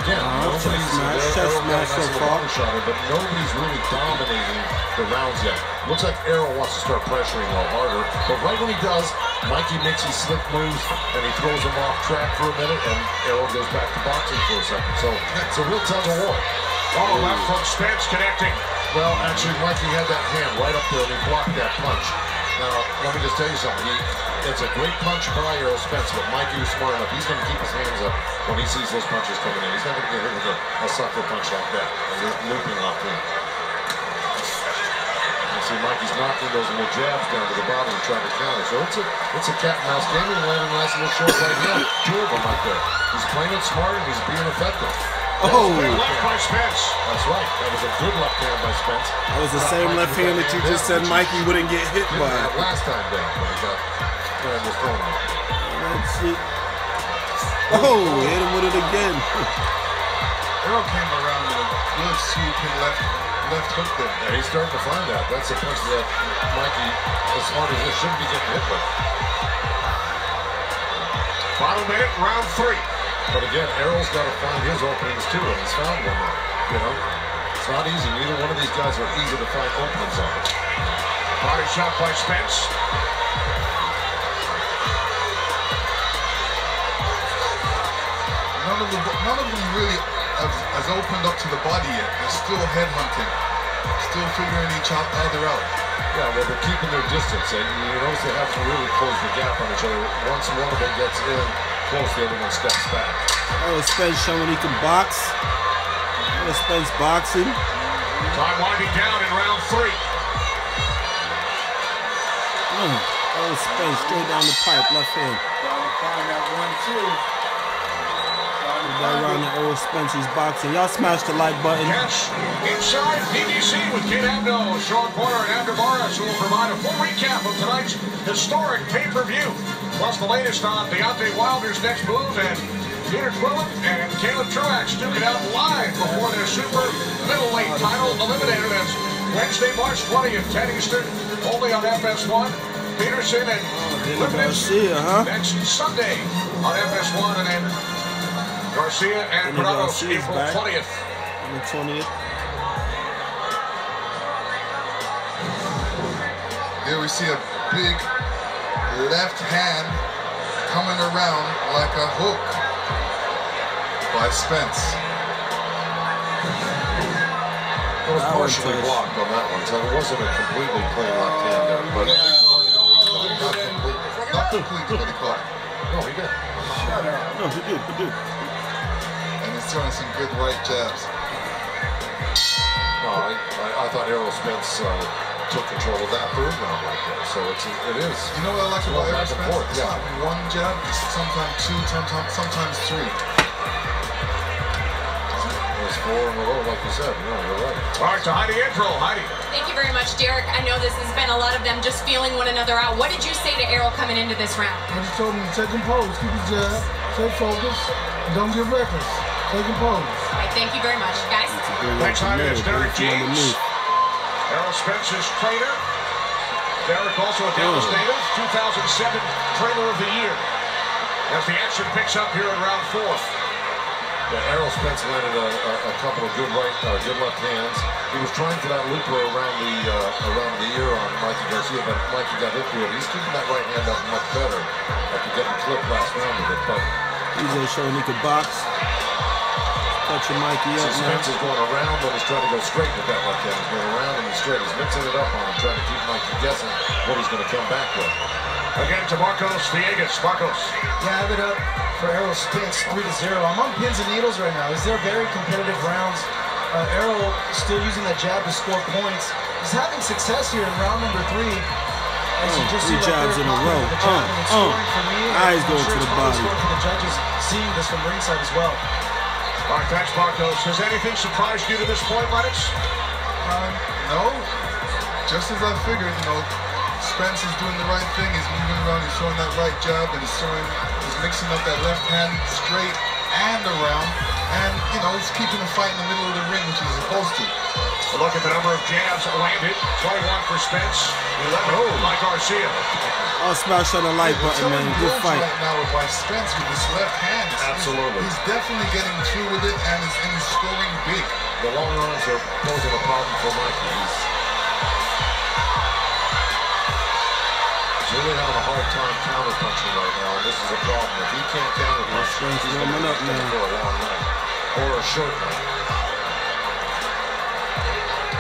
Again, nobody's but nobody's really dominating the rounds yet. Looks like ERROL wants to start pressuring a little harder, but right when he does, Mikey makes his slick moves and he throws him off track for a minute, and ERROL goes back to boxing for a second. So it's a real tug of war. All left from Spence connecting. Well, actually, Mikey had that hand right up there and he blocked that punch. Now, let me just tell you something. It's a great punch by Errol Spence, but Mikey was smart enough. He's going to keep his hands up when he sees those punches coming in. He's not going to get hit with a sucker punch like that, looping off him. You see Mikey's knocking those little jabs down to the body and trying to counter. So it's a cat and mouse game. He's landing a nice little short right now. Two of them right there. He's playing it smart and he's being effective. Oh, left by Spence. That's right. That was a good left hand by Spence. That was the same left hand that you just said Mikey wouldn't get hit by. Last time down when he got was thrown out. That's it. Oh, hit him with it again. Errol came around with a good sweeping left hook there. Yeah, he's starting to find that. That's a punch that Mikey, as smart as this, shouldn't be getting hit with. Final minute, round 3. But again, Errol's got to find his openings too, and he's found one now. You know, it's not easy. Neither one of these guys are easy to find openings on. Body shot by Spence. None of them really has opened up to the body yet. They're still headhunting, still figuring each other out. Yeah, well, they're keeping their distance. And you notice they haven't really closed the gap on each other. Once one of them gets in close, the other one steps back. Oh, Spence showing he can box. Oh, Spence boxing. Time winding down in round 3. Oh, Spence straight down the pipe, left hand. Gotta find that 1-2. That round of Errol Spence, he's boxing. Y'all smash the like button. Catch Inside PBC with Kid Abdo, Sean Porter, and Abdo Barras, who will provide a full recap of tonight's historic pay-per-view. Plus the latest on Deontay Wilder's next move, and Peter Quillen and Caleb Truax duke it out live before their super middleweight title eliminator. That's Wednesday, March 20th, 10 Eastern, only on FS1. Peterson and Garcia, next Sunday on FS1, and then Garcia and Prados, April 20th. On the 20th. Here we see a big left hand coming around like a hook by Spence. It was partially blocked on that one, so it wasn't a completely clean left hand there, but not completely, but he caught it. No, he did. No, he did. And he's throwing some good right jabs. No, I thought Errol Spence took control of that third round like that. So it is. You know what I like about Errol Spence? It's yeah. not one jab, it's sometimes two, sometimes three. There's 4 in a row, like you said. No, you're right. All right, to Heidi Intro. Heidi. Thank you very much, Derek. I know this has been a lot of them just feeling one another out. What did you say to Errol coming into this round? I just told him to take compose, keep his jab, stay focused, and don't get reckless. Take compose. All right, thank you very much, guys. Thanks, Heidi. It's Derek James, Errol Spence's trainer. Derek, also a Dallas native, 2007 Trainer of the Year. As the action picks up here in round 4. Yeah, Errol Spence landed a couple of good left hands. He was trying for that looper around the ear on Mikey Garcia, but Mikey got hit through it. He's keeping that right hand up much better after getting clipped last round with it. But he's showing he could box. Touching Mikey up now. Spence is going around, but he's trying to go straight with that left hand. He's going around and he's straight. He's mixing it up on him, trying to keep Mikey guessing what he's going to come back with. Again to Marcos Villegas. Marcos. Yeah, I have it up for Errol Spence 3-0. I'm on pins and needles right now. These are very competitive rounds. Errol still using that jab to score points. He's having success here in round number 3. As you just see 3 jabs in a row. Eyes going to the body. For the judges seeing this from ringside as well. All right, thanks, Marcos. Has anything surprised you to this point, Lennox? No. Just as I figured, Spence is doing the right thing. He's moving around, he's throwing that right jab, and he's mixing up that left hand straight and around. And, he's keeping the fight in the middle of the ring, which he's supposed to. A look at the number of jabs landed. 21 for Spence, 11 by Garcia. I'll smash on the like button, man. Good fight. Right now by Spence with his left hand. Absolutely. He's definitely getting through with it, and he's scoring big. The long arms are posing a problem for Mikey. He's really having a hard time counter punching right now, and this is a problem. If he can't counter punch, he's going to be in for a long night or a short night.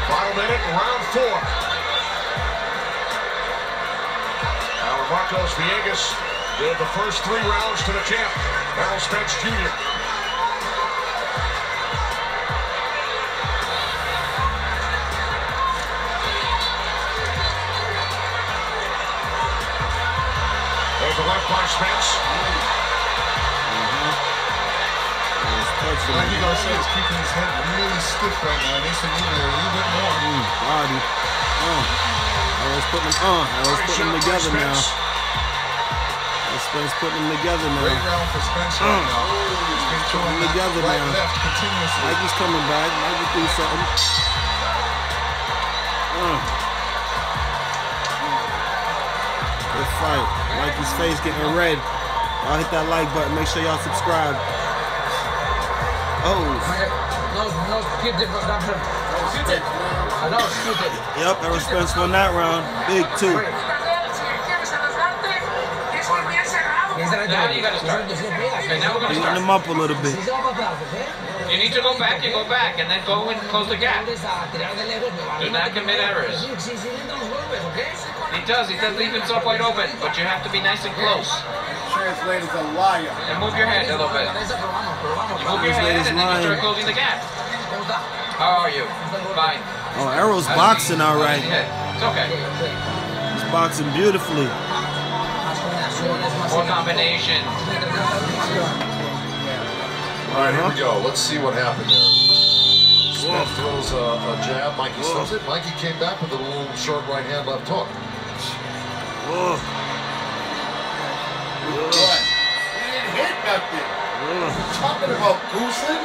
Final minute, round 4. Marcos Villegas did the first 3 rounds to the champ, Errol Spence Jr. There's the left by Spence. Mikey Garcia is keeping his head really stiff right now. He needs to move it a little bit more. Body. Errol's putting them together now. Spence putting them together now. Great round for Spence right now. He's been throwing together right, now. left continuously. Mikey's coming back. Mikey do something. Good fight. Mikey's face getting red. Y'all hit that like button. Make sure y'all subscribe. Oh. No, keep it. Yep, Errol Spence won that round. Big 2. Now you gotta start. Okay, now we're gonna start. Beating him up a little bit. You need to go back, you go back, and then go and close the gap. Do not commit errors. He does leave himself wide open, but you have to be nice and close. Translator's a liar. And move your head a little bit. You move your head and then you start closing the gap. How are you? Fine. Oh, Errol's boxing all right. It's okay. He's boxing beautifully. More combination. All right, here we go. Let's see what happened there. Spence throws a jab. Mikey stops it. Mikey came back with a little short right hand left hook. He didn't hit nothing. Talking about goosing?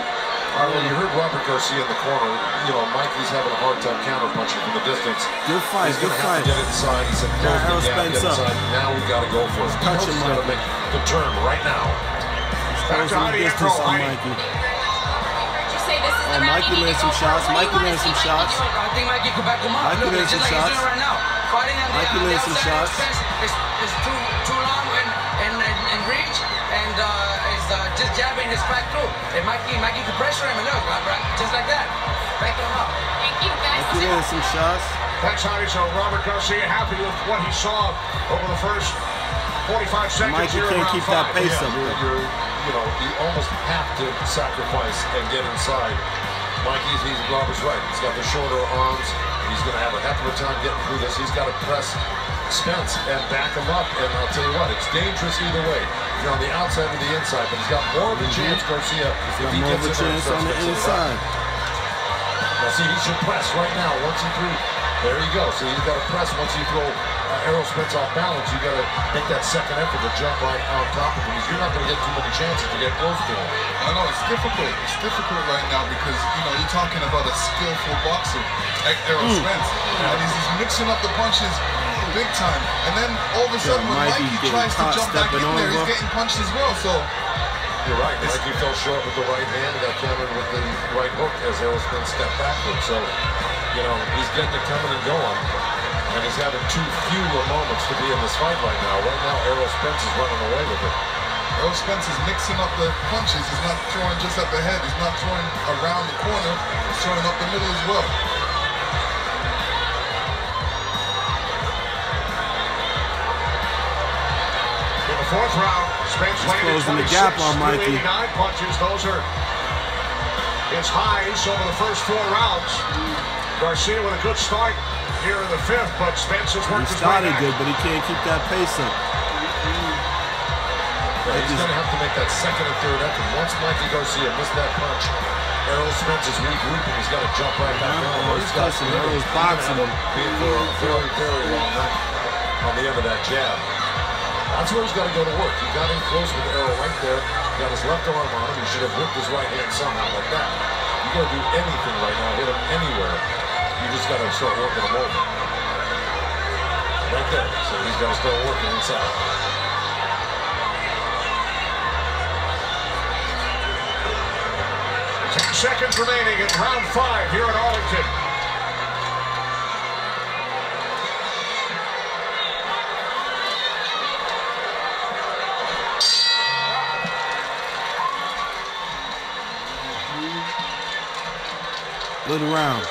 All right, well, you heard Robert Garcia in the corner. You know, Mikey's having a hard time counter-punching from the distance. Good fight, He's going to have to get inside. He said, close the gap, get inside. Now we got to go for it. He knows he's got to make the turn right now. Closing the distance on Mikey. Oh, Mikey landed some shots. Mikey landed some shots. I think Mikey could back him up. Mikey landed some shots. Mikey landed some shots. It's too long and reach, and is just jabbing his back through. And Mikey could pressure him, and look, just like that. Back him up. Mikey landed some shots. That's how he's Robert Garcia happy with what he saw over the first 45 seconds. Mikey can't keep that pace up. You know, you almost have to sacrifice and get inside. He's Robert's right. He's got the shorter arms. He's going to have a heck of a time getting through this. He's got to press Spence and back him up. And I'll tell you what, it's dangerous either way. You're on the outside or the inside, but he's got more of a chance, Garcia, if he gets it on the inside. Now see, he should press right now. Once he threw, there you go. So you've got to press once you throw Errol Spence off balance. You got to make that second effort to jump right on top of him, because you're not going to get too many chances to get close to him. I know it's difficult. It's difficult right now because you're talking about a skillful boxer like Errol Spence, and he's just mixing up the punches big time. And then all of a sudden, when Mikey tries to jump back in there, he's getting punched as well. So you're right. Mikey fell short with the right hand and got countered with the right hook as Errol Spence stepped backwards. So he's getting it coming and going. And he's having too few moments to be in this fight right now. Right now, Errol Spence is running away with it. Errol Spence is mixing up the punches. He's not throwing just at the head. He's not throwing around the corner. He's throwing up the middle as well. In the fourth round, Spence closing the gap on Mikey. 89 punches. Those are his highs over the first 4 rounds. Garcia with a good start here in the 5th, but Spence has worked his way back. He started good, but he can't keep that pace up. He's going to have to make that second and third effort. Once Mikey Garcia missed that punch, Errol Spence is regrouping. He's got to jump right back on. He's got to Errol's boxing him. Being for a very, very long night on the end of that jab. That's where he's got to go to work. He got in close with Errol right there. Got his left arm on him. He should have whipped his right hand somehow like that. You got to do anything right now. Hit him anywhere. You just got to start working him over. Right there. So he's got to start working inside. Seconds remaining in round 5 here at Arlington. Good round.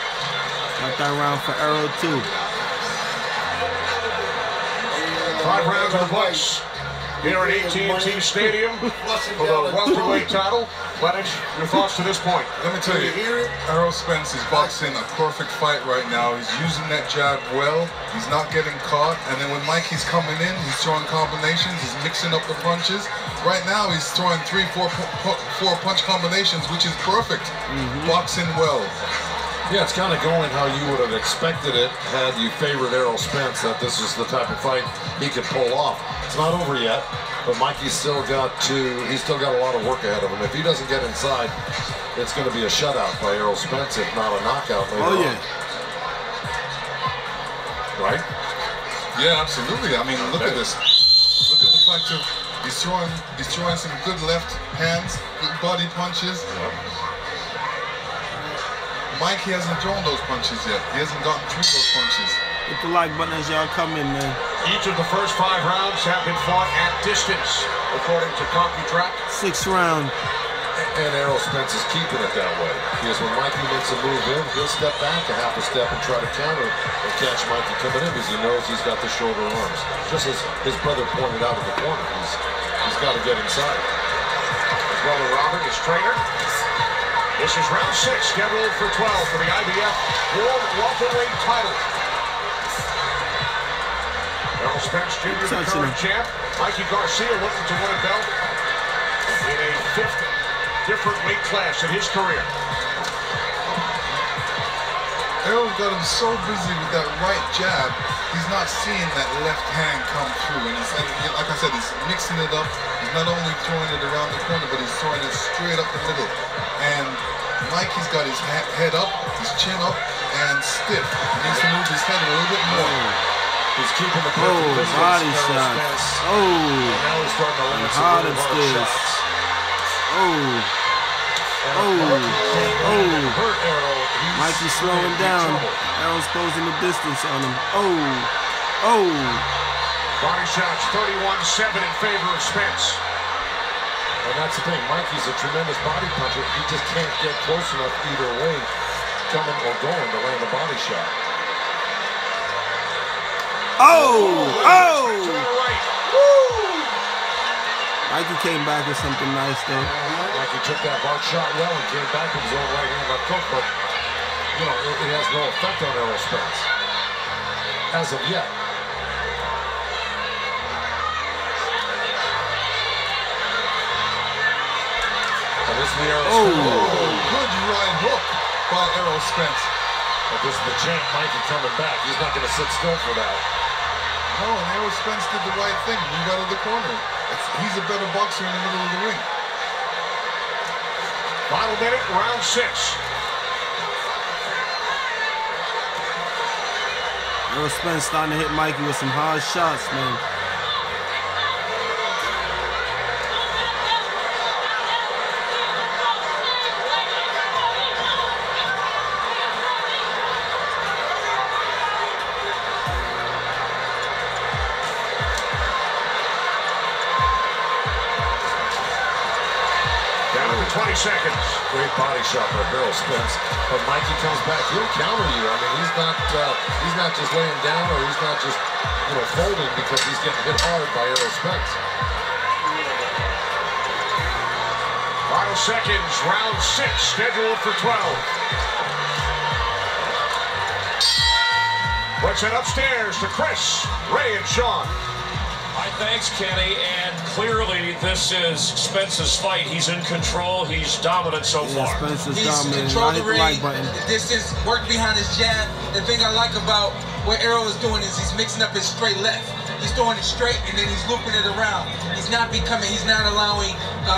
Got that round for Errol too. 5 rounds of the punch here at AT&T Stadium for the welterweight title. Lennox, your thoughts to this point? Let me tell you, Errol Spence is boxing a perfect fight right now. He's using that jab well. He's not getting caught. And then when Mikey's coming in, he's throwing combinations. He's mixing up the punches. Right now, he's throwing 3, 4 punch combinations, which is perfect. Boxing well. Yeah, it's kind of going how you would have expected it had you favored Errol Spence, that this is the type of fight he could pull off. It's not over yet, but Mikey's still got a lot of work ahead of him. If he doesn't get inside, it's going to be a shutout by Errol Spence, if not a knockout later on. Right? Yeah, absolutely. I mean, look at this. Look at the fact of he's throwing some good left hands, good body punches. Mikey hasn't thrown those punches yet. He hasn't gotten through those punches. Hit the like button as y'all come in, man. Each of the first 5 rounds have been fought at distance, according to CompuTrack. 6th round. And Errol Spence is keeping it that way. Because when Mikey makes a move in, he'll step back a half a step and try to counter and catch Mikey coming in because he knows he's got the shorter arms. Just as his brother pointed out in the corner, he's got to get inside. His brother Robert, his trainer. This is round 6, scheduled for 12 for the IBF World Welterweight title. Errol Spence Jr., the current champ. Mikey Garcia looking to win a belt in a 5th different weight class in his career. Errol got him so busy with that right jab, he's not seeing that left hand come through. And like I said, he's mixing it up. He's not only throwing it around the corner, but he's throwing it straight up the middle. And Mikey's got his head up, his chin up, and stiff. He needs to move his head a little bit more. He's keeping the perfect distance. Body shots. And now he's starting to land some really hard shots. Mikey's slowing down. Errol's closing the distance on him. Body shots 31-7 in favor of Spence. And that's the thing, Mikey's a tremendous body puncher. He just can't get close enough either way, coming or going, to land a body shot. Mikey came back with something nice, though. Mikey took that hard shot well and came back with his own right hand left hook, but, you know, it has no effect on Errol Spence. As of yet. This is the Errol Spence. Good right hook by Errol Spence. But this is the champ, Mikey, coming back. He's not going to sit still for that. No, and Errol Spence did the right thing. Move out of the corner. He's a better boxer in the middle of the ring. Final minute, round 6. Errol Spence starting to hit Mikey with some hard shots, man. Down to 20 seconds. Great body shot by Errol Spence. But Mikey comes back. He'll counter you. I mean, he's not just laying down, or he's not just, you know, folding because he's getting hit hard by Errol Spence. Final seconds, round 6, scheduled for 12. Let's head upstairs to Chris, Ray, and Sean. Hi, thanks, Kenny. And clearly, this is Spence's fight. He's in control. He's dominant so far. Spence is He's dominant. controlled the ring. This is work behind his jab. The thing I like about what Errol is doing is he's mixing up his straight left. He's throwing it straight and then he's looping it around. He's not allowing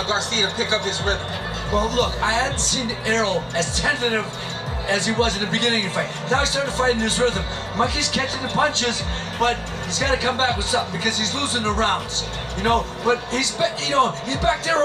Garcia to pick up his rhythm. Well, look, I hadn't seen Errol as tentative as he was in the beginning of the fight. Now he's starting to fight in his rhythm. Mikey's catching the punches, but he's got to come back with something because he's losing the rounds. You know, but he's backed Errol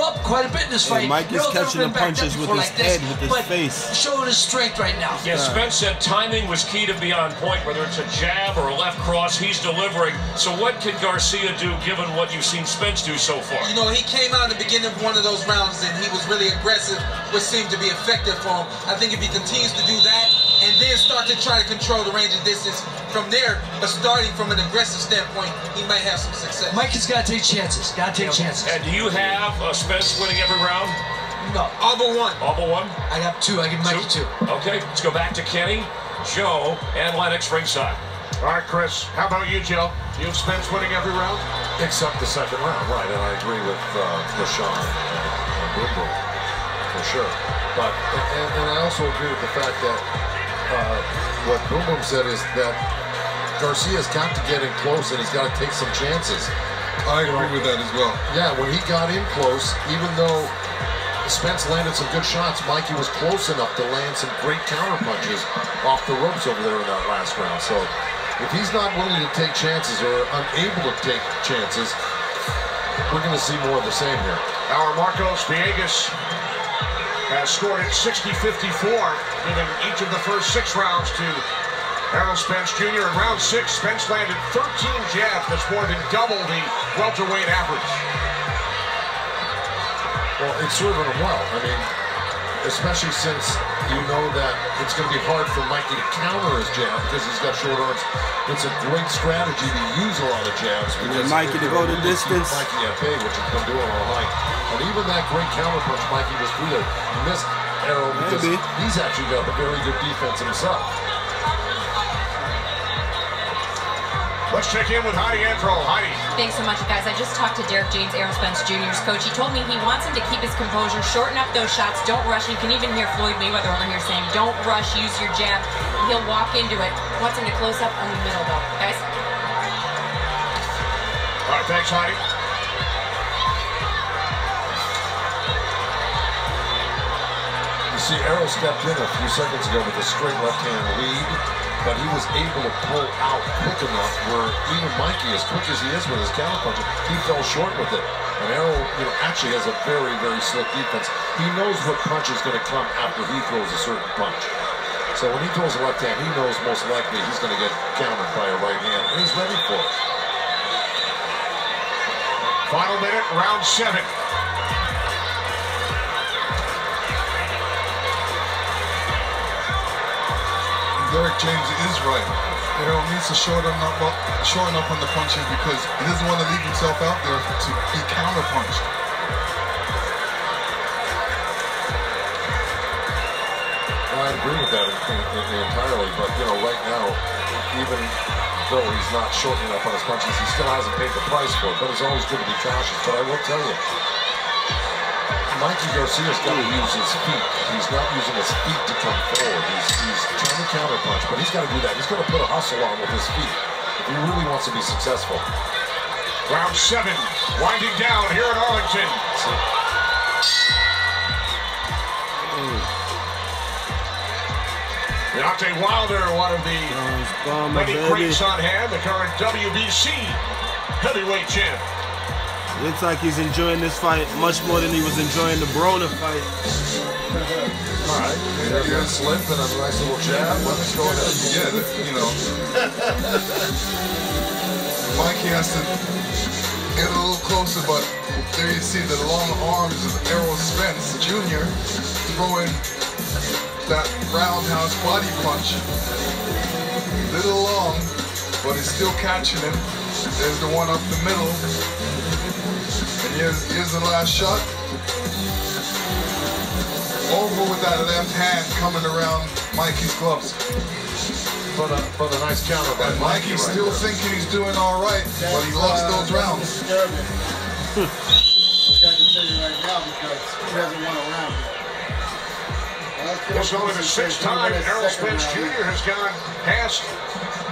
up quite a bit in this fight. Mikey's catching the punches with his head, with his face. Showing his strength right now. Yeah, Spence said timing was key to be on point, whether it's a jab or a left cross, he's delivering. So what can Garcia do given what you've seen Spence do so far? You know, he came out at the beginning of one of those rounds and he was really aggressive, which seemed to be effective for him. I think if he continues to do that, and then start to try to control the range of distance from there. But starting from an aggressive standpoint, he might have some success. Mikey's got to take chances. Got to take chances. And do you have Spence winning every round? No. All but one. All but one? I got 2. I give Mikey 2. Okay, let's go back to Kenny, Joe, and Lennox ringside. All right, Chris, how about you, Joe? You have Spence winning every round? Except the second round, right, and I agree with LaShawn and Boom Boom, for sure. But, and I also agree with the fact that what Boom Boom said is that Garcia's got to get in close and he's got to take some chances. I agree with that as well. Yeah, when he got in close, even though Spence landed some good shots, Mikey was close enough to land some great counter punches off the ropes over there in that last round. So if he's not willing to take chances or unable to take chances, we're going to see more of the same here. Our Marcos Villegas has scored at 60-54, giving each of the first 6 rounds to ERROL Spence Jr. In round 6, Spence landed 13 jabs. That's more than double the welterweight average. Well, it's serving him well. I mean, especially since you know that it's going to be hard for Mikey to counter his jab because he's got short arms. It's a great strategy to use a lot of jabs. And Mikey to go the distance. Mikey at bay, which he's been doing all night. And even that great counter punch Mikey just threw there, he missed ERROL because he's actually got a very good defense himself. Let's check in with Heidi Antro. Heidi. Thanks so much, guys. I just talked to Derek James, ERROL Spence Jr.'s coach. He told me he wants him to keep his composure, shorten up those shots, don't rush. You can even hear Floyd Mayweather over here saying, don't rush, use your jab. He'll walk into it. Wants him to close up on the middle, though. Guys? All right, thanks, Heidi. You see, ERROL stepped in a few seconds ago with a straight left-hand lead, but he was able to pull out quick enough where even Mikey, as quick as he is with his counterpuncher, he fell short with it. And ERROL, actually has a very, very slick defense. He knows what punch is going to come after he throws a certain punch. So when he throws a left hand, he knows most likely he's going to get countered by a right hand, and he's ready for it. Final minute, round 7. Derek James is right. ERROL needs to shorten up on the punches because he doesn't want to leave himself out there to be counter-punched. I agree with that entirely, but right now, even though he's not shortening up on his punches, he still hasn't paid the price for it, but it's always good to be cautious. But I will tell you, Mikey Garcia's got to use his feet. He's not using his feet to come forward. He's trying to counterpunch, but he's got to do that. He's got to put a hustle on with his feet if he really wants to be successful. Round 7, winding down here in Arlington. Deontay Wilder, one of the many greats on hand, the current WBC heavyweight champ. Looks like he's enjoying this fight much more than he was enjoying the Broner fight. All right, there's a slip and a nice little jab. Let's go ahead. Yeah, Mikey has to get a little closer, but there you see the long arms of ERROL Spence Jr. throwing that roundhouse body punch. Little long, but he's still catching him. There's the one up the middle. And here's the last shot. Over with that left hand coming around Mikey's gloves. For the nice counter by and Mikey's right still there. thinking he's doing all right, but he lost those rounds. Which I can tell you right now because he hasn't won a round yet. This is only the 6th time ERROL Spence Jr. has gone past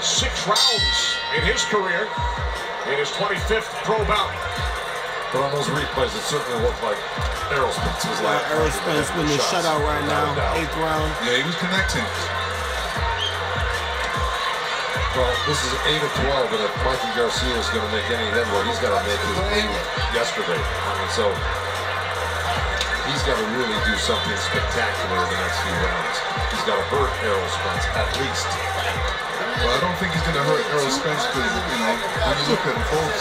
6 rounds in his career in his 25th pro bout. But on those replays, it certainly looked like ERROL Spence was like ERROL Spence winning the shutout right now, 8th round. Yeah, he was connecting. Well, this is 8 of 12, and if Mikey Garcia is going to make any headway, he's got to make his 8 yesterday. I mean, so he's got to really do something spectacular in the next few rounds. He's got to hurt ERROL Spence at least. But I don't think he's going to hurt Errol Spence because, you know, when you look at both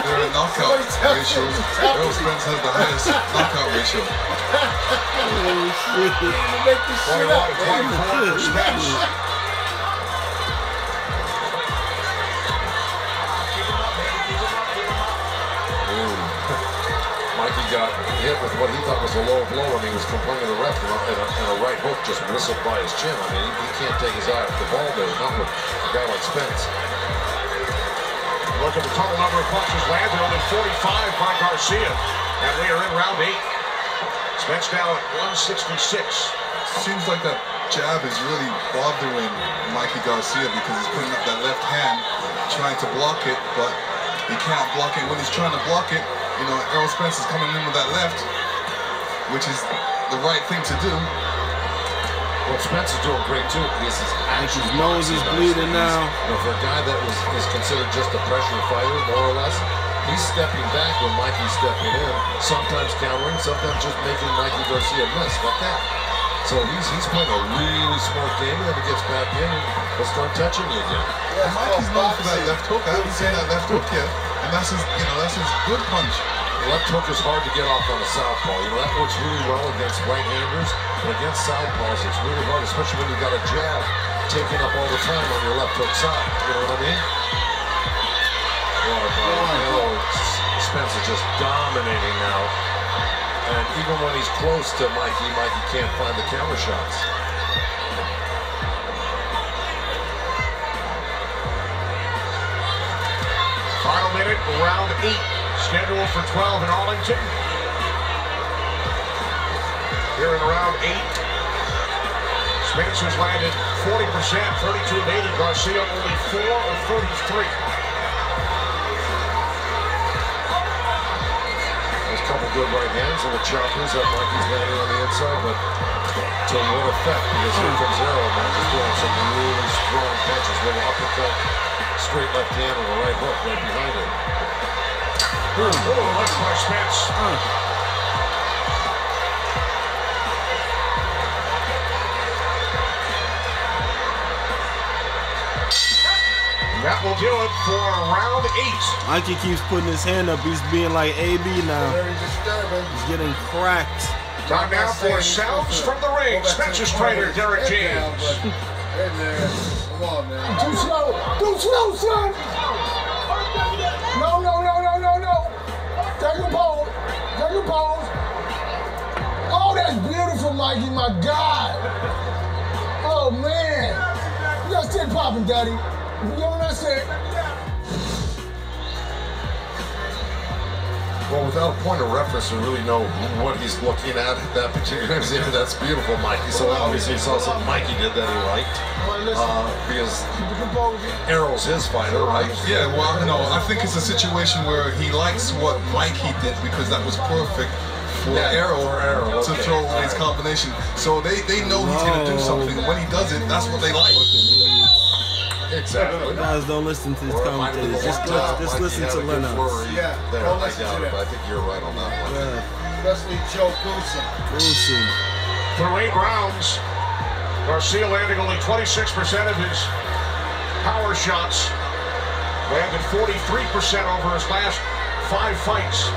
their knockout ratios, Errol Spence has the highest knockout ratio. Oh, shit. Make this shit up, man. Mikey got hit with what he thought was a low blow, and he was complaining to the ref, and a right hook just whistled by his chin. I mean, he can't take his eye off the ball there, not with a guy like Spence. Look at the total number of punches landed, only 45 by Garcia. And we are in round 8. Spence now at 166. Seems like that jab is really bothering Mikey Garcia because he's putting up that left hand, trying to block it, but he can't block it. When he's trying to block it, you know, Errol Spence is coming in with that left, which is the right thing to do. Well, Spence is doing great too. His nose is bleeding now. You know, for a guy that is considered just a pressure fighter, more or less, he's stepping back when Mikey's stepping in. Sometimes countering, sometimes just making Mikey Garcia miss like that. So he's playing a really smart game, and then he gets back in and will start touching you again. Yeah, Mikey's known for that left hook. I haven't seen that left hook yet. And that's his, you know, that's his good punch. The left hook is hard to get off on a southpaw. You know, that works really well against right-handers, but against southpaws, it's really hard, especially when you got a jab taking up all the time on your left hook side. You know what I mean? Spence is just dominating now. And even when he's close to Mikey, Mikey can't find the counter shots. Final minute, round 8, scheduled for 12 in Arlington. Here in round 8, Spence has landed 40%, 32 of 80. Garcia only 4 of 33. There's a couple good right hands and the choppers that Mikey's landing on the inside, but to what effect? Because here comes Errol, man, just doing some really strong punches, little uppercut, straight left hand, and a right hook right behind it. Left by Spence. That will do it for round 8. Mikey keeps putting his hand up. He's being like AB now. Very disturbing. He's getting cracked. Time now for sounds from the ring. Spence's trainer, Derek James. Hey, man. Come on, man. Too slow. Too slow, son. No. Take a pose. Take a pose. Oh, that's beautiful, Mikey. My God. Oh, man. You gotta stay popping, Daddy. You know what I said? Well, without a point of reference to really know what he's looking at that particular exhibit, that's beautiful, Mikey. So obviously he saw something Mikey did that he liked. Because Errol's his fighter, right? Yeah, well, no, I think it's a situation where he likes what Mikey did because that was perfect for Errol to throw his combination. So they know he's going to do something. When he does it, that's what they like. Exactly. Guys, don't listen to his commentators. Just listen to Lennox. Yeah, don't listen to that. I think you're right on that one. Yeah. Especially Joe Goosen. Through 8 rounds, Garcia landing only 26% of his power shots. Landed 43% over his last 5 fights.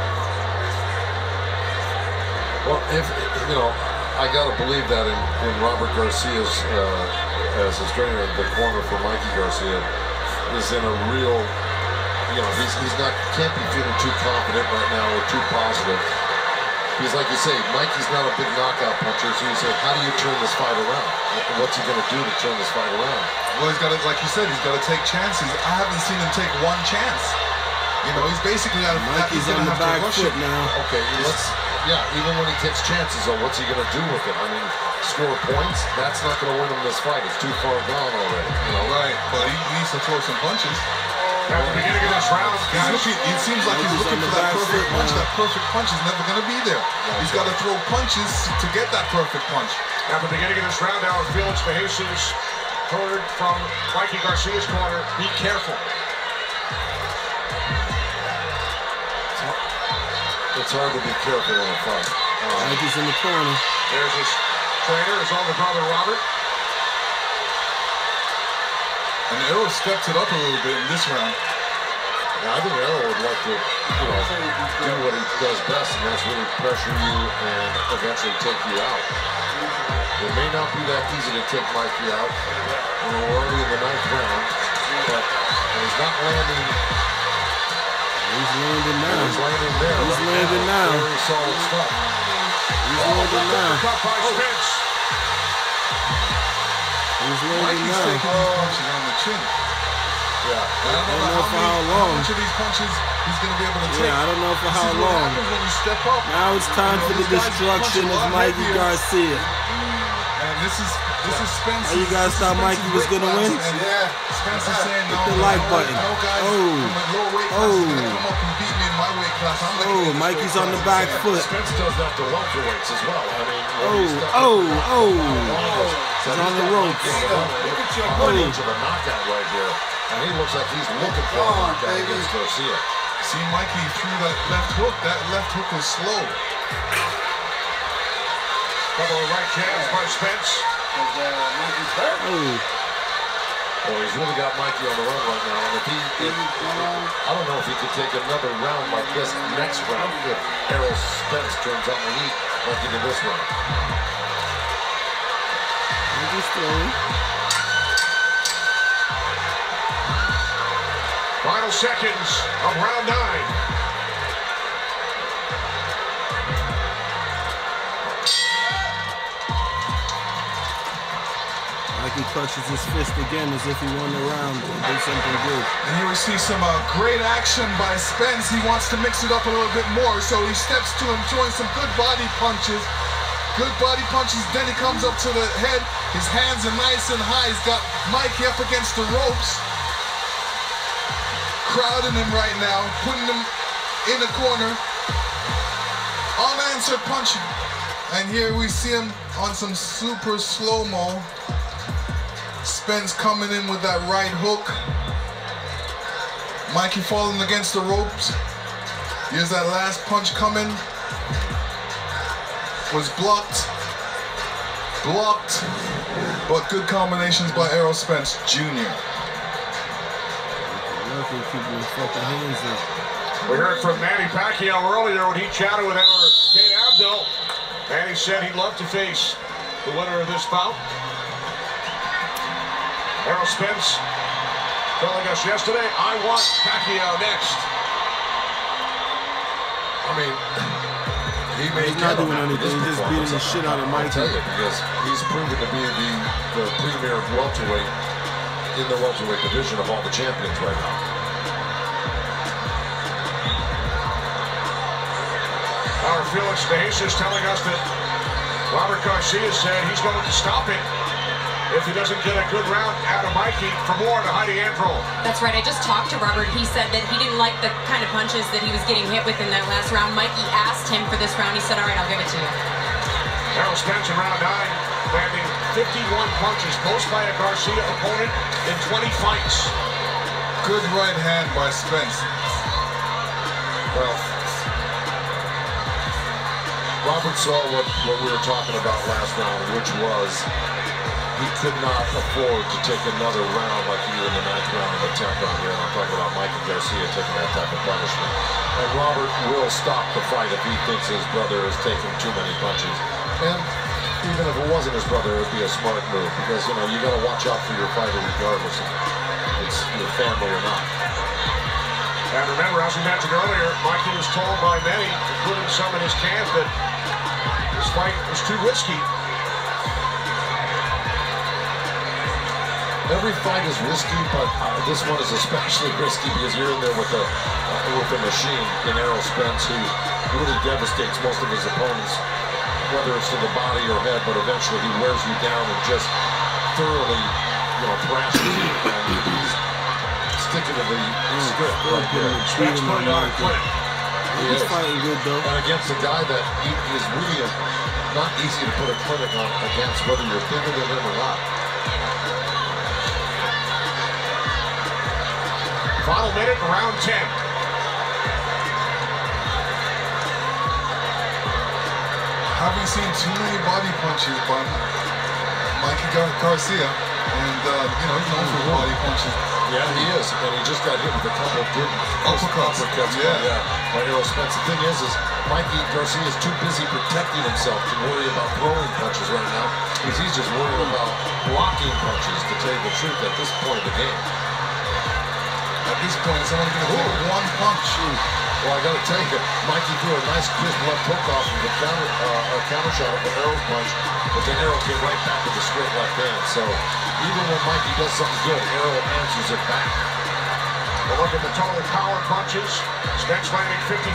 Well, if you know, I gotta believe that in Robert Garcia's as his trainer, the corner for Mikey Garcia is in a real, you know, he's not, can't be feeling too confident right now or too positive. Because like you say, Mikey's not a big knockout puncher, so you say, how do you turn this fight around? What's he gonna do to turn this fight around? Well, he's got to, like you said, he's got to take chances. I haven't seen him take one chance. You know, he's basically out of Mikey's on the back foot now. Okay, even when he takes chances, though, what's he gonna do with it? I mean, score points? That's not gonna win him this fight. It's too far gone already. You know? Right, but he needs to throw some punches. At the beginning of this round, it seems like he's looking for that perfect punch. That perfect punch is never going to be there. He's got to throw punches to get that perfect punch. At the beginning of this round, now Felix De Jesus heard from Mikey Garcia's corner, be careful. It's hard to be careful in a fight. Mikey's in the corner. There's his trainer, his older brother Robert. And Errol stepped it up a little bit in this round. Yeah, I think Errol would like to, do what he does best, and that's really pressure you and eventually take you out. It may not be that easy to take Mikey out. We're early in the 9th round, but he's not landing. He's landing now. He's landing there. He's landing now. Very solid stuff. He's landing now. Cut by Spence. He's landing Mikey's now. taking these punches on the chin. Yeah. I don't know for how long. How much of these punches he's going to be able to take. Yeah, I don't know for how This is what long. happens when you step up. Now it's time for the destruction of Mikey Garcia. And this is Spence. Oh, you guys thought Mikey was going to win? Yeah. Spence is saying no. Hit the like button. No guys Oh. from a lower weight class are going to come up and beat me in my weight class. I'm Oh, Mikey's on the back foot. Spence does that to welterweights as well. I mean, He's on the ropes. To the knockout right here. And he looks like he's looking for a knockout against Garcia. See, Mikey threw that left hook. That left hook was slow. Couple of right jabs by Spence. Well, he's really got Mikey on the run right now. And I don't know if he could take another round like this next round if Errol Spence turns on the heat like he did this round. He's throwing. Final seconds of round 9. Mikey clutches his fist again as if he won the round and did something good. And here we see some great action by Spence. He wants to mix it up a little bit more, so he steps to him, throwing some good body punches. Good body punches, then he comes up to the head. His hands are nice and high. He's got Mikey up against the ropes. Crowding him right now, putting him in the corner. Unanswered punching. And here we see him on some super slow-mo. Spence coming in with that right hook. Mikey falling against the ropes. Here's that last punch coming. Was blocked, but good combinations by Errol Spence Jr. Keeping his fucking hands up. We heard from Manny Pacquiao earlier when he chatted with our Kate Abdul. Manny said he'd love to face the winner of this bout. Errol Spence telling us yesterday, I want Pacquiao next. I mean, he's not doing anything. He's just beating the shit out of Mikey. I'll tell you, because he's proven to be the premier welterweight in the welterweight division of all the champions right now. Our Felix De Jesus telling us that Robert Garcia said he's going to stop it if he doesn't get a good round out of Mikey. For more on Heidi Androl. That's right. I just talked to Robert. He said that he didn't like the kind of punches that he was getting hit with in that last round. Mikey asked him for this round. He said, all right, I'll give it to you. Errol Spence in round 9 landing 51 punches, most by a Garcia opponent in 20 fights. Good right hand by Spence. Well, Robert saw what we were talking about last round, which was he could not afford to take another round like he did in the 9th round and the 10th round here. And I'm talking about Mikey Garcia taking that type of punishment. And Robert will stop the fight if he thinks his brother is taking too many punches. And even if it wasn't his brother, it would be a smart move because, you got to watch out for your fighter regardless if it's your family or not. And remember, as we mentioned earlier, Mikey was told by many, including some in his camp, that this fight was too risky. Every fight is risky, but this one is especially risky because you're in there with a machine in Errol Spence who really devastates most of his opponents, whether it's to the body or head, but eventually he wears you down and just thoroughly, thrashes you. And he's sticking to the script right here. Spence putting on a clip. He's fighting good though. And against a guy that is really not easy to put a clinic on against, whether you're bigger than him or not. Final minute, round 10. Haven't seen too many body punches by Mikey Garcia. And, you know, he's known for body punches. Yeah, he is. And he just got hit with a couple of good uppercuts. By Errol Spence. The thing is Mikey Garcia is too busy protecting himself to worry about throwing punches right now. Because he's just worried about blocking punches, to tell you the truth, at this point of the game. At this point, it's only going to take one punch. Well, I got to tell you, Mikey threw a nice crisp left hook off of the counter shot of the Errol's punch, but then Errol came right back with a straight left hand. So even when Mikey does something good, Errol answers it back. We'll look at the total power punches. Spence landing 55%,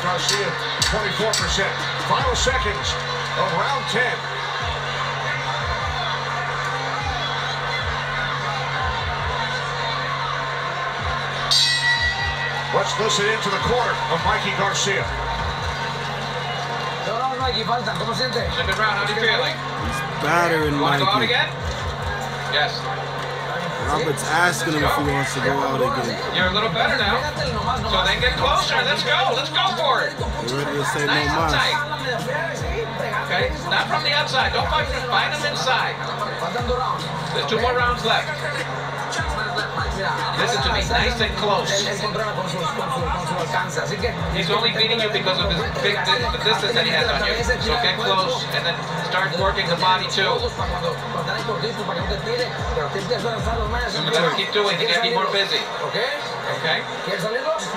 Garcia 24%. Final seconds of round 10. Let's listen into the corner of Mikey Garcia. It's a good round. How are you feeling? He's battering You want to go out Mikey. again? Yes. Robert's asking him if he wants to go out again. You're a little better now. So then get closer. Let's go. Let's go for it. You ready to say no Nice and more? tight. Okay? Not from the outside. Don't fight them inside. There's 2 more rounds left. Listen to me, nice and close. He's only beating you because of the distance that he has on you. So get close and then start working the body too. Keep doing it. You gotta be more busy. Okay?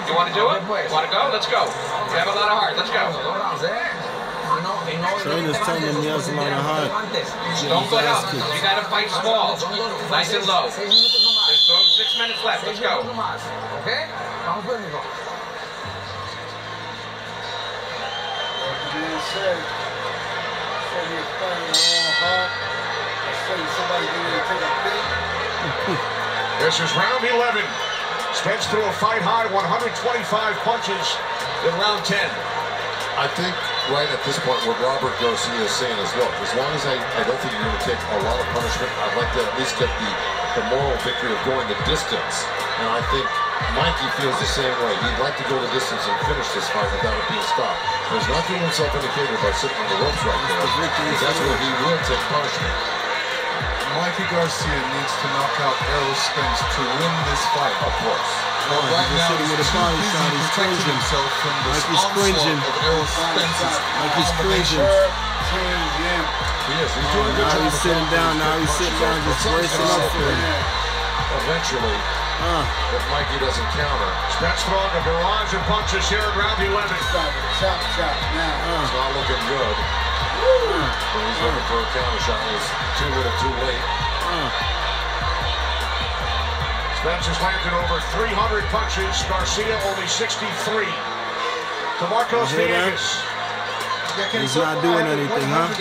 You want to do it? Want to go? Let's go. You have a lot of heart. Let's go. Trainer's telling him he has a lot of heart. Don't put up. You gotta fight small. Nice and low. There's 6 minutes left. Let's go. Okay? Vamos por el This is round 11. Spence threw a fight-high 125 punches in round 10. I think right at this point what Robert Garcia is saying is, look, as long as I don't think you're going to take a lot of punishment, I'd like to at least get the moral victory of going the distance. And I think Mikey feels the same way. He'd like to go the distance and finish this fight without it being stopped. But he's not doing himself any favor by sitting on the ropes right there. Because that's where he will take punishment. Mikey Garcia needs to knock out Errol Spence to win this fight. Of course. Well, right now, he's too busy protecting himself from this onslaught of Errol Spence's cringing. He is. He's doing a good job. Now he's sitting down. Now he's sitting down, just bracing up for him. Eventually, if Mikey doesn't counter. Spence throwing a barrage of punches here in round 11. Chop, now. It's not looking good. When he's looking for a counter shot, it was too little, too late. Spence has landed over 300 punches. Garcia only 63. To Marcos Villegas. He's not doing anything, huh? 190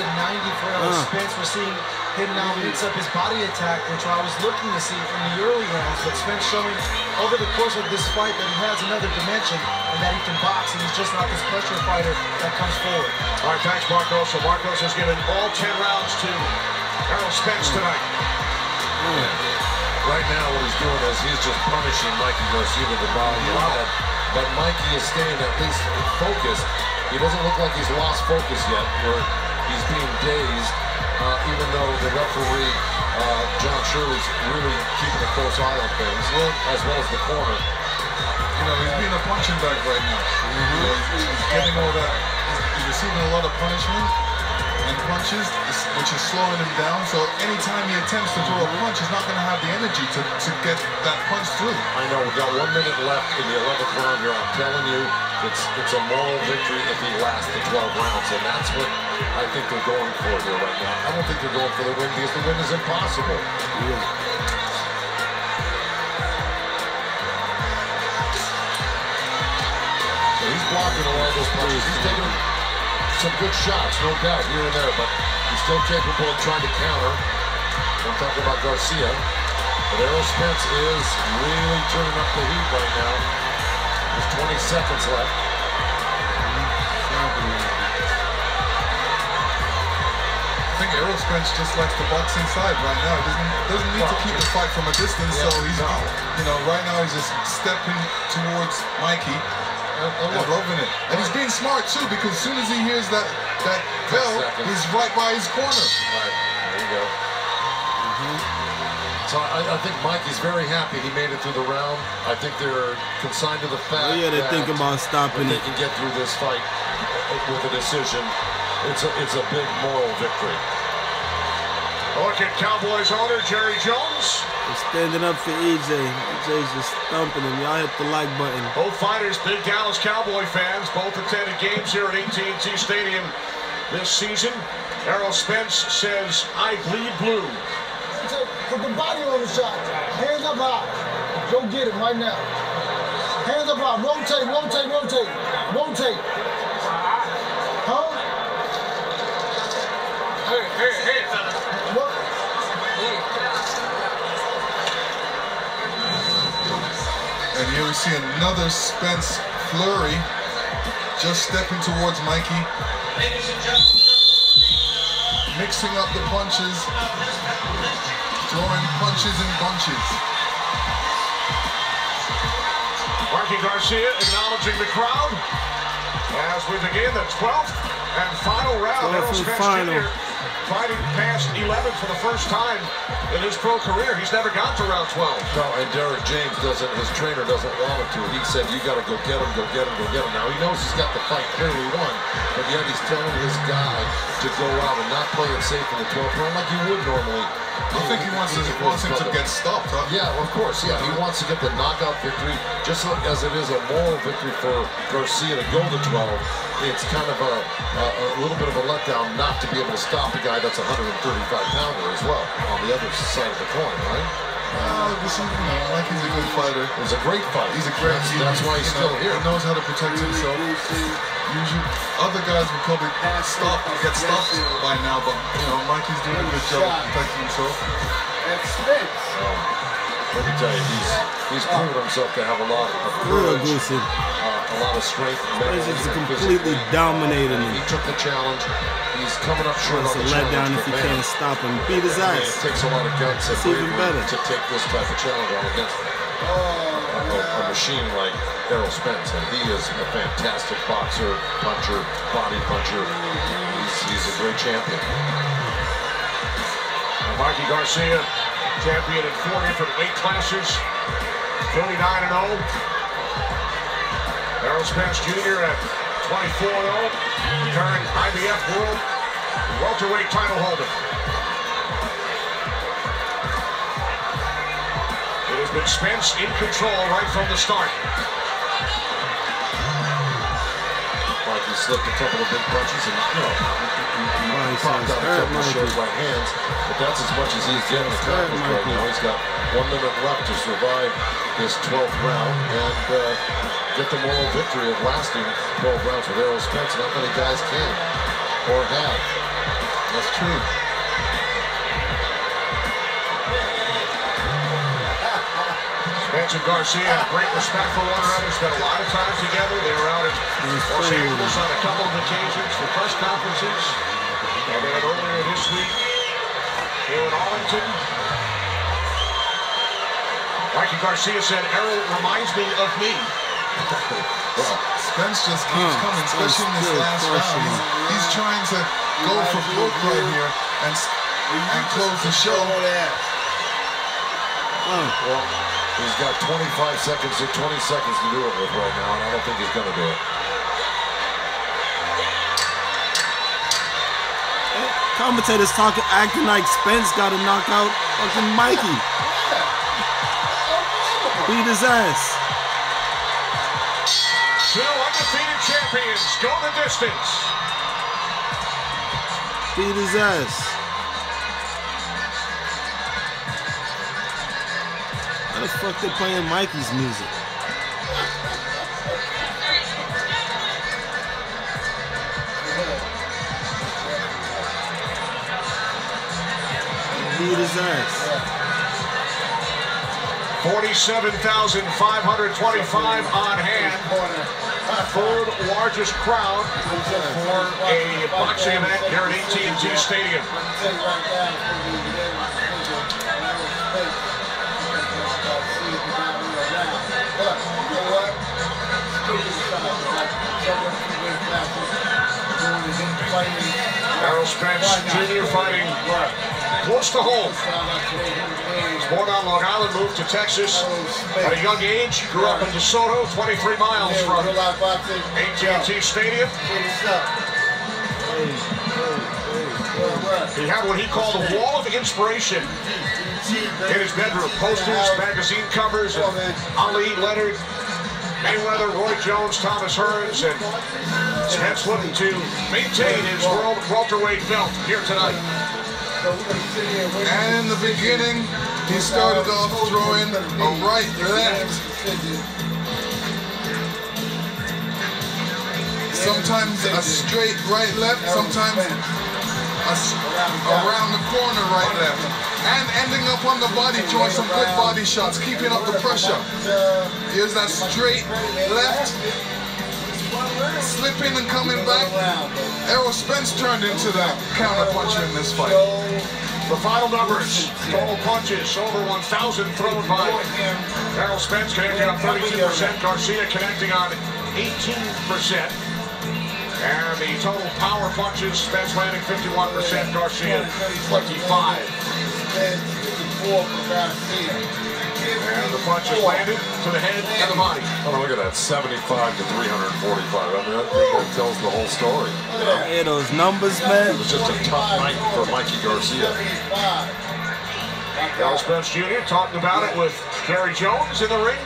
for Errol Spence. We're seeing him now mix up his body attack, which I was looking to see in the early rounds, but Spence showing over the course of this fight that he has another dimension and that he can box, and he's just not this pressure fighter that comes forward. All right, thanks, Marcos. So Marcos has given all 10 rounds to Errol Spence tonight. Right now, what he's doing is he's just punishing Mikey Garcia with the body of the head. But Mikey is staying at least focused. He doesn't look like he's lost focus yet, where he's being dazed, even though the referee, John Shirley's really keeping a close eye on things, as well as the corner. You know, he's being a punching bag right now. You know, he's getting all that. He's receiving a lot of punishment and punches, which is slowing him down. So anytime he attempts to throw a punch, he's not going to have the energy to get that punch through. I know, we've got 1 minute left in the 11th round here. I'm telling you, it's a moral victory if he lasts the 12 rounds, and that's what I think they're going for here right now. I don't think they're going for the win because the win is impossible. So he's blocking a lot of those punches. He's taking some good shots, no doubt, here and there, but he's still capable of trying to counter. I'm talking about Garcia. But Errol Spence is really turning up the heat right now. There's 20 seconds left. I think Errol Spence just likes to box inside right now. He doesn't need to keep the fight from a distance. So he's, you know, right now he's just stepping towards Mikey and loving it. And he's being smart too, because as soon as he hears that bell, he's right by his corner. Right, there you go. So I think Mikey's very happy he made it through the round. I think they're consigned to the fact they're thinking about stopping they can get through this fight with a decision. It's a big moral victory. Look at Cowboys owner Jerry Jones. They're standing up for EJ. EJ's just thumping him. Y'all hit the like button. Both fighters, big Dallas Cowboy fans. Both attended games here at AT&T Stadium this season. Errol Spence says, "I bleed blue." Put the body on the shot. Hands up high. Go get it right now. Hands up high. Rotate, rotate, rotate. Rotate. Huh? Hey, fella. What? And here we see another Spence flurry. Just stepping towards Mikey. Ladies and gentlemen. Mixing up the punches. Throwing punches in bunches. Mikey Garcia acknowledging the crowd as we begin the 12th and final round. Errol Spence Jr. fighting past 11 for the first time in his pro career. He's never got to round 12. No, and Derek James doesn't, his trainer doesn't want him to. He said, you got to go get him, go get him, go get him. Now, he knows he's got the fight clearly won, but yet he's telling his guy to go out and not play it safe in the 12th round like you would normally. I think he wants him to get stopped, huh? Yeah, of course, yeah. He wants to get the knockout victory, just as it is a moral victory for Garcia to go to 12. It's kind of a little bit of a letdown not to be able to stop a guy that's a 135-pounder as well on the other side of the coin, right? Mikey's a good fighter. He's a great fighter. He's a great. That's why he's still here. He knows how to protect himself. Usually, other guys would probably get stopped by now, but Mikey's doing a good job of protecting himself. Let me tell you, he's proven himself to have a lot of courage, a lot of strength. He's just completely dominating him. He took the challenge. He's coming up short on the challenge. It's a letdown if you can't stop him. Beat his ass. It takes a lot of guts and bravery to take this type of challenge on against a machine like Errol Spence, and he is a fantastic boxer, puncher, body puncher. He's a great champion. Mikey Garcia, champion in 4 different weight classes, 39-0. Errol Spence Jr. at 24-0, current IBF World welterweight title holder. It has been Spence in control right from the start. Mikey slipped a couple of big punches and, he popped out a couple of short right hands, but that's as much as he's getting accomplished right now. He's got 1 minute left to survive this 12th round and get the moral victory of lasting 12 rounds with Errol Spence. Not many guys can or have. That's true. Spence and Garcia have great respect for one another, spent a lot of time together. They were out at Los Angeles on a couple of occasions for press conferences. And then earlier this week, here in Arlington, Mikey Garcia said, "Errol reminds me of me." Well, Spence just keeps coming, especially in this last round. He's trying to go for broke right here and close the show. Well, he's got 25 seconds to 20 seconds to do it with right now, and I don't think he's going to do it. Commentators acting like Spence got to knock out fucking Mikey. Beat his ass. 2 undefeated champions go the distance. Beat his ass. How the fuck they playing Mikey's music? Beat his ass. 47,525 on hand. 3rd largest crowd for a boxing event here at AT&T Stadium. Errol Spence Jr. fighting close to home. Born on Long Island, moved to Texas at a young age. Grew up in DeSoto, 23 miles from AT&T Stadium. He had what he called a wall of inspiration in his bedroom. Posters, magazine covers, and Ali, Leonard, Mayweather, Roy Jones, Thomas Hearns, and Spence looking to maintain his world welterweight belt here tonight. And in the beginning, he started off throwing a right left. Sometimes a straight right left, sometimes around the corner right left. And ending up on the body, throwing some good body shots, keeping up the pressure. Here's that straight left. Slipping and coming back. Errol Spence turned into the counter puncher in this fight. The final numbers, total punches, over 1,000 thrown by Errol Spence, connecting on 32%, Garcia connecting on 18%. And the total power punches, Spence landing 51%, Garcia 25%. And the punches landed to the head and the body. Oh, look at that, 75 to 345. I mean, that tells the whole story. Yeah, those numbers, man. It was just a tough night for Mikey Garcia. Errol Spence Jr. talking about it with Gary Jones in the ring.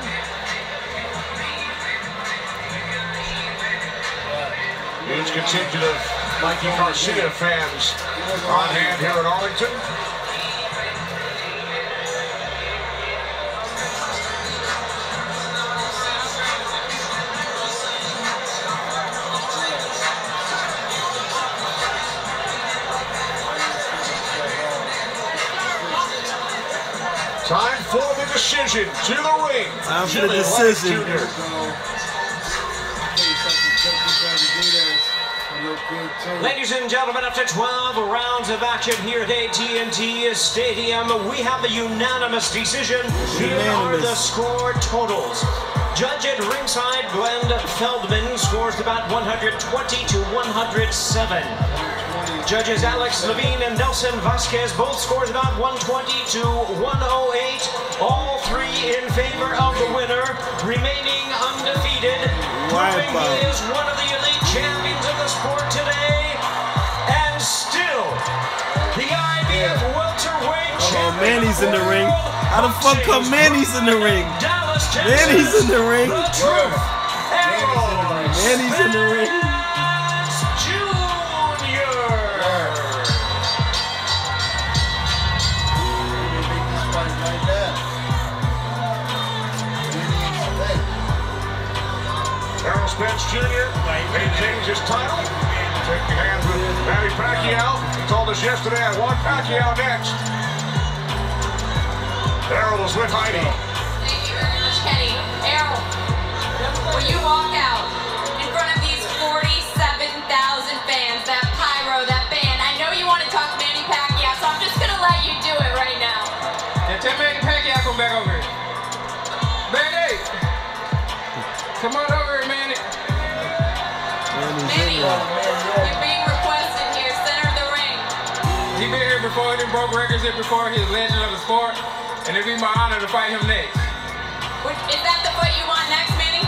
Huge contingent of Mikey Garcia fans on hand here in Arlington. Time for the decision. To the ring. Time for the decision. Ladies and gentlemen, after 12 rounds of action here at AT&T Stadium, we have the unanimous decision. Here are the score totals. Judge at ringside, Glenn Feldman, scores about 120 to 107. Judges Alex Levine and Nelson Vasquez both scores about 120 to 108. All three in favor of the winner, remaining undefeated. Proving he is one of the elite champions of the sport today. And still, the IBF welterweight champion. Oh, Manny's in the ring. How the fuck come Manny's in the ring? Manny's in the ring. Manny's in the ring. Errol Spence Jr. maintains his title. Taking hands with Manny Pacquiao. He told us yesterday, I want Pacquiao next. Errol is with Heidi. Thank you very much, Kenny. Errol, when you walk out in front of these 47,000 fans, that pyro, that band, I know you want to talk Manny Pacquiao, so I'm just going to let you do it right now. Yeah, tell Manny Pacquiao come back over here. Manny! Come on over here, Manny. Manny, you're being requested here, center of the ring. He been here before, he broke records here before, he's a legend of the sport, and it'd be my honor to fight him next. Is that the fight you want next, Manny?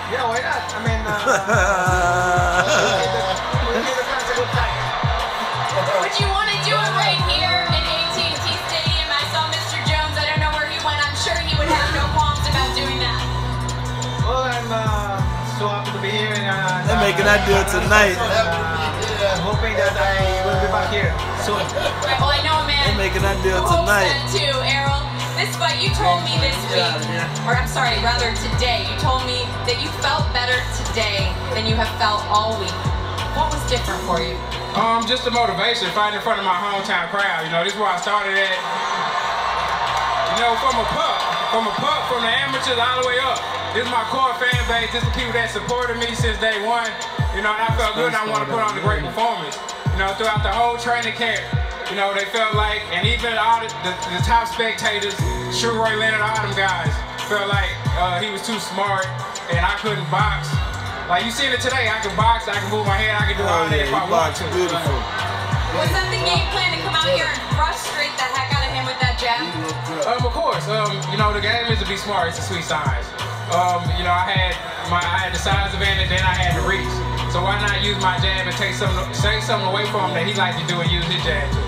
Yeah, why not? I mean, Would you want to do it right here in AT&T Stadium? I saw Mr. Jones, I don't know where he went, I'm sure he would have no qualms about doing that. well, I'm so happy to be here. And, They're making that deal tonight. hoping that I will be back here soon. Right, well, I know a man They're making that deal who hopes tonight. that too, Errol. This fight, you told me this week, or I'm sorry, rather today, you told me that you felt better today than you have felt all week. What was different for you? Just the motivation, fighting in front of my hometown crowd. You know, this is where I started at. You know, from a pup, from the amateurs all the way up. This is my core fan base. This is the people that supported me since day one. You know, and I felt good and I want to put on a great performance. You know, throughout the whole training camp. You know, they felt like, and even all the top spectators, Roy Leonard, all them guys, felt like he was too smart and I couldn't box. Like you seen it today, I can box, I can move my head, I can do all that if I want to. Was that the game plan to come out here and frustrate the heck out of him with that that jab? Of course. You know, the game is to be smart. It's a sweet science. You know, I had the size advantage and I had the reach. So why not use my jab and take something away from him that he likes to do and use his jab too?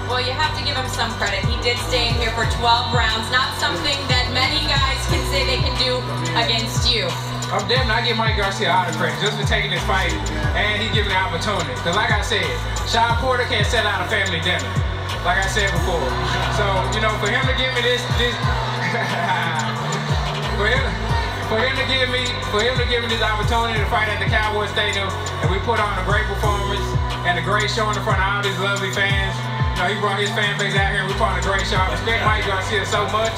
Well, you have to give him some credit. He did stay in here for 12 rounds. Not something that many guys can say they can do against you. I'm damn not giving Mike Garcia all the credit just for taking this fight and he's giving the opportunity. Because like I said, Sean Porter can't set out a family dinner, like I said before. So, you know, for him to give me this for him to give me this opportunity to fight at the Cowboy Stadium, and we put on a great performance and a great show in front of all these lovely fans. You know, he brought his fan base out here and we put on a great show. I respect Mike Garcia so much,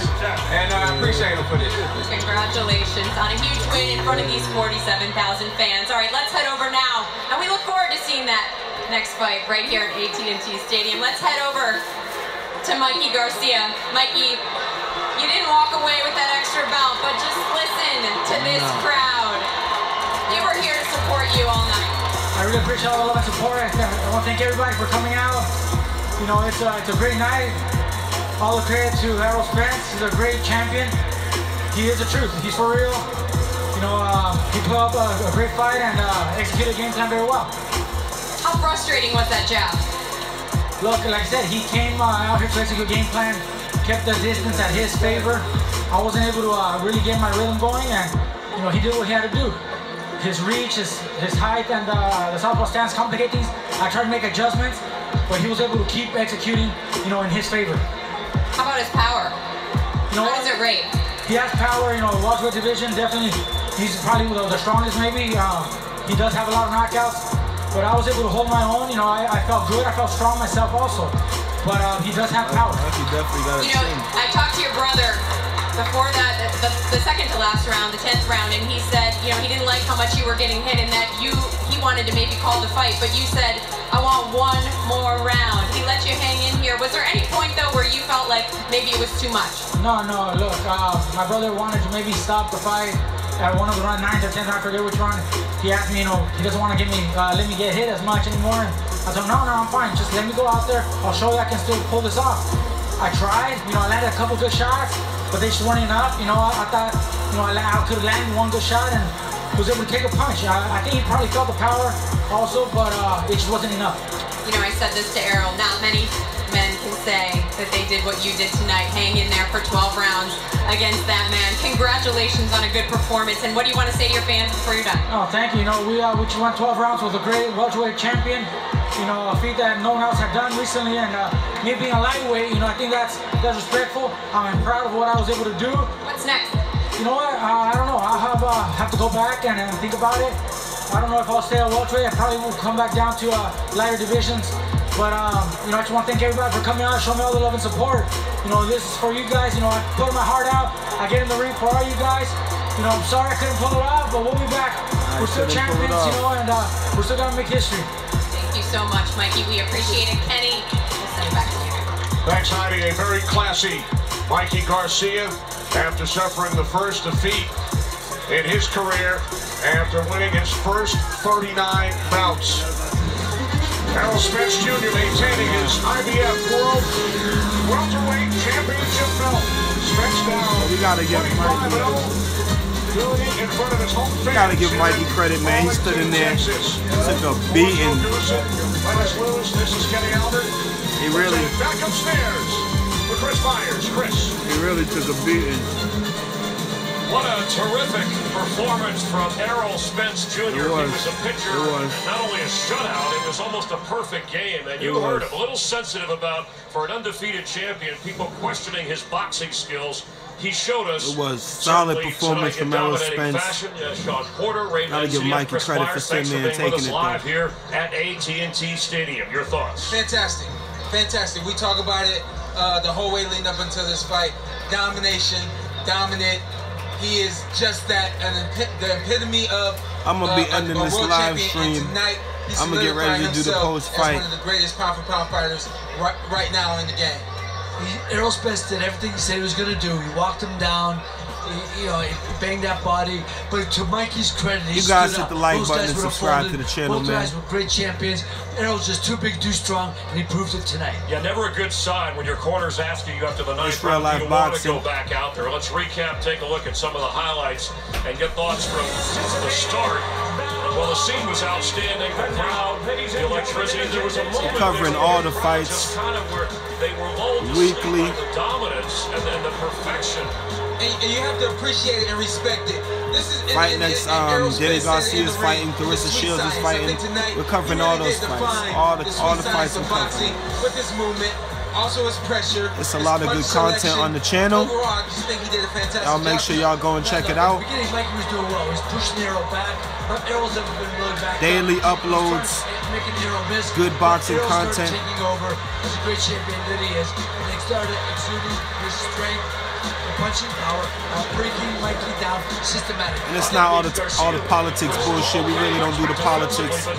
and I appreciate him for this. Congratulations on a huge win in front of these 47,000 fans. All right, let's head over now, and we look forward to seeing that next fight right here at AT&T Stadium. Let's head over to Mikey Garcia. Mikey, you didn't walk away with that extra belt, but just listen to this crowd. They were here to support you all night. I really appreciate all the love and support. I want to thank everybody for coming out. You know, it's a great night. All the credit to ERROL Spence. He's a great champion. He is the truth. He's for real. You know, he put up a great fight and executed the game plan very well. How frustrating was that jab? Look, like I said, he came out here to execute a game plan, kept the distance at his favor. I wasn't able to really get my rhythm going, and you know, he did what he had to do. His reach, his height, and the southpaw stance complicate things. I tried to make adjustments, but he was able to keep executing, you know, in his favor. How about his power? You know, how does it rate? He has power, you know, welterweight division, definitely. He's probably the strongest, maybe. He does have a lot of knockouts, but I was able to hold my own. You know, I felt good. I felt strong myself also. But he does have power. He definitely got a You know, I talked to your brother before that, the second to last round, the 10th round, and he said, you know, he didn't like how much you were getting hit and that he wanted to maybe call the fight, but you said, I want one more round. He let you hang in here. Was there any point, though, where you felt like maybe it was too much? No, look, my brother wanted to maybe stop the fight at one of the round 9th or 10th, I forget which run. He asked me, you know, he doesn't want to let me get hit as much anymore. I told him, no, I'm fine. Just let me go out there. I'll show you I can still pull this off. I tried, you know, I landed a couple good shots, but they just weren't enough. You know, I thought, you know, I could have landed one good shot and was able to take a punch. I think he probably felt the power also, but it just wasn't enough. You know, I said this to ERROL, not many men can say that they did what you did tonight, hang in there for 12 rounds against that man. Congratulations on a good performance, and what do you want to say to your fans before you're done? Oh, thank you. You know, we went 12 rounds with a great welterweight champion. You know, a feat that no one else had done recently, and me being a lightweight, you know, I think that's respectful. I'm proud of what I was able to do. What's next? You know what? I don't know. I'll have to go back and think about it. I don't know if I'll stay at welterweight. I probably will come back down to lighter divisions. But you know, I just want to thank everybody for coming out and showing me all the love and support. You know, this is for you guys. You know, I put my heart out. I get in the ring for all you guys. You know, I'm sorry I couldn't pull it off, but we'll be back. We're still champions, you know, and we're still gonna make history. Thank you so much, Mikey. We appreciate it. Kenny, we'll send it back to you. Thanks, Heidi. A very classy Mikey Garcia after suffering the first defeat in his career after winning his first 39 bouts. ERROL Spence Jr. maintaining his IBF World Welterweight Championship belt. Spence down. We gotta give Mikey. In front of his home fans. Gotta give Mikey credit, man. He stood in there, took a beating. This is Kenny Albert. He really. Back upstairs with Chris Myers. Chris. He really took a beating. What a terrific performance from ERROL Spence Jr. He was a pitcher, not only a shutout, it was almost a perfect game. And you heard him, a little sensitive about, for an undefeated champion, people questioning his boxing skills. He showed us. It was solid performance from ERROL Spence. Sean Porter, Ray Gotta give Mikey credit for sitting there and taking it live here at AT&T Stadium. Your thoughts? Fantastic, fantastic. We talk about it the whole way leading up until this fight. Domination, dominant. He is just that, the epitome of I'm gonna be ending this live stream. Tonight, I'm gonna get ready to do the post-fight. One of the greatest pound-for-pound fighters right now in the game. ERROL Spence did everything he said he was going to do. He walked him down. you know, banged that body. But to Mikey's credit, he you guys stood hit the up. like Those button guys and would've subscribe folded. to the channel, Both man. guys were great champions. Errol's just too big, too strong, and he proved it tonight. Yeah, never a good sign when your corner's asking you after the ninth It's real round, life do you want to boxing. go back out there? Let's recap, take a look at some of the highlights, and get thoughts from the start. Well, the scene was outstanding. The crowd, the electricity. There was a moment covering there all the just fights kind of where they were lulled to weekly. sleep by the dominance and then the perfection. And you have to appreciate it and respect it. This is Fight next, Danny Garcia is fighting, Clarissa Shields is fighting. We're covering all those fights. All the fights we're covering. With this movement, also his pressure. It's a lot of good content on the channel. Overall, I just think he did a fantastic Y'all make sure y'all go and check it out. At the beginning, Mikey was doing well. He's pushing Errol back. Errol's never been really back. Daily uploads, making Errol miss. good boxing Errol started content. taking over as a great champion that he is. And he started exuding his strength, the punching power, breaking Mikey down systematically. And it's not all the politics bullshit. We really don't do the politics.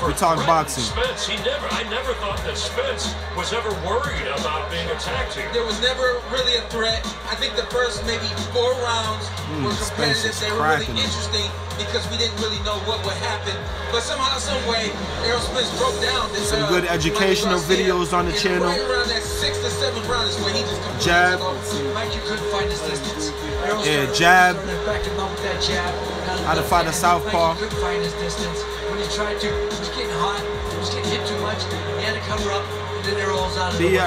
We talk boxing. Spence, I never thought that Spence was ever worried about being attacked here. There was never really a threat. I think the first maybe 4 rounds were competitive. They were really interesting because we didn't really know what would happen. But somehow, some way, Errol Spence broke down this. Some good educational videos on the channel. Right around that 6th or 7th round is when he just completely jab. Mikey couldn't find his distance. Yeah, jab. Backing up with that jab. How to fight a southpaw. Mikey couldn't find his distance. When he tried to, he was getting hot. He was getting hit too much. He had to cover up. And then it rolls out of the way.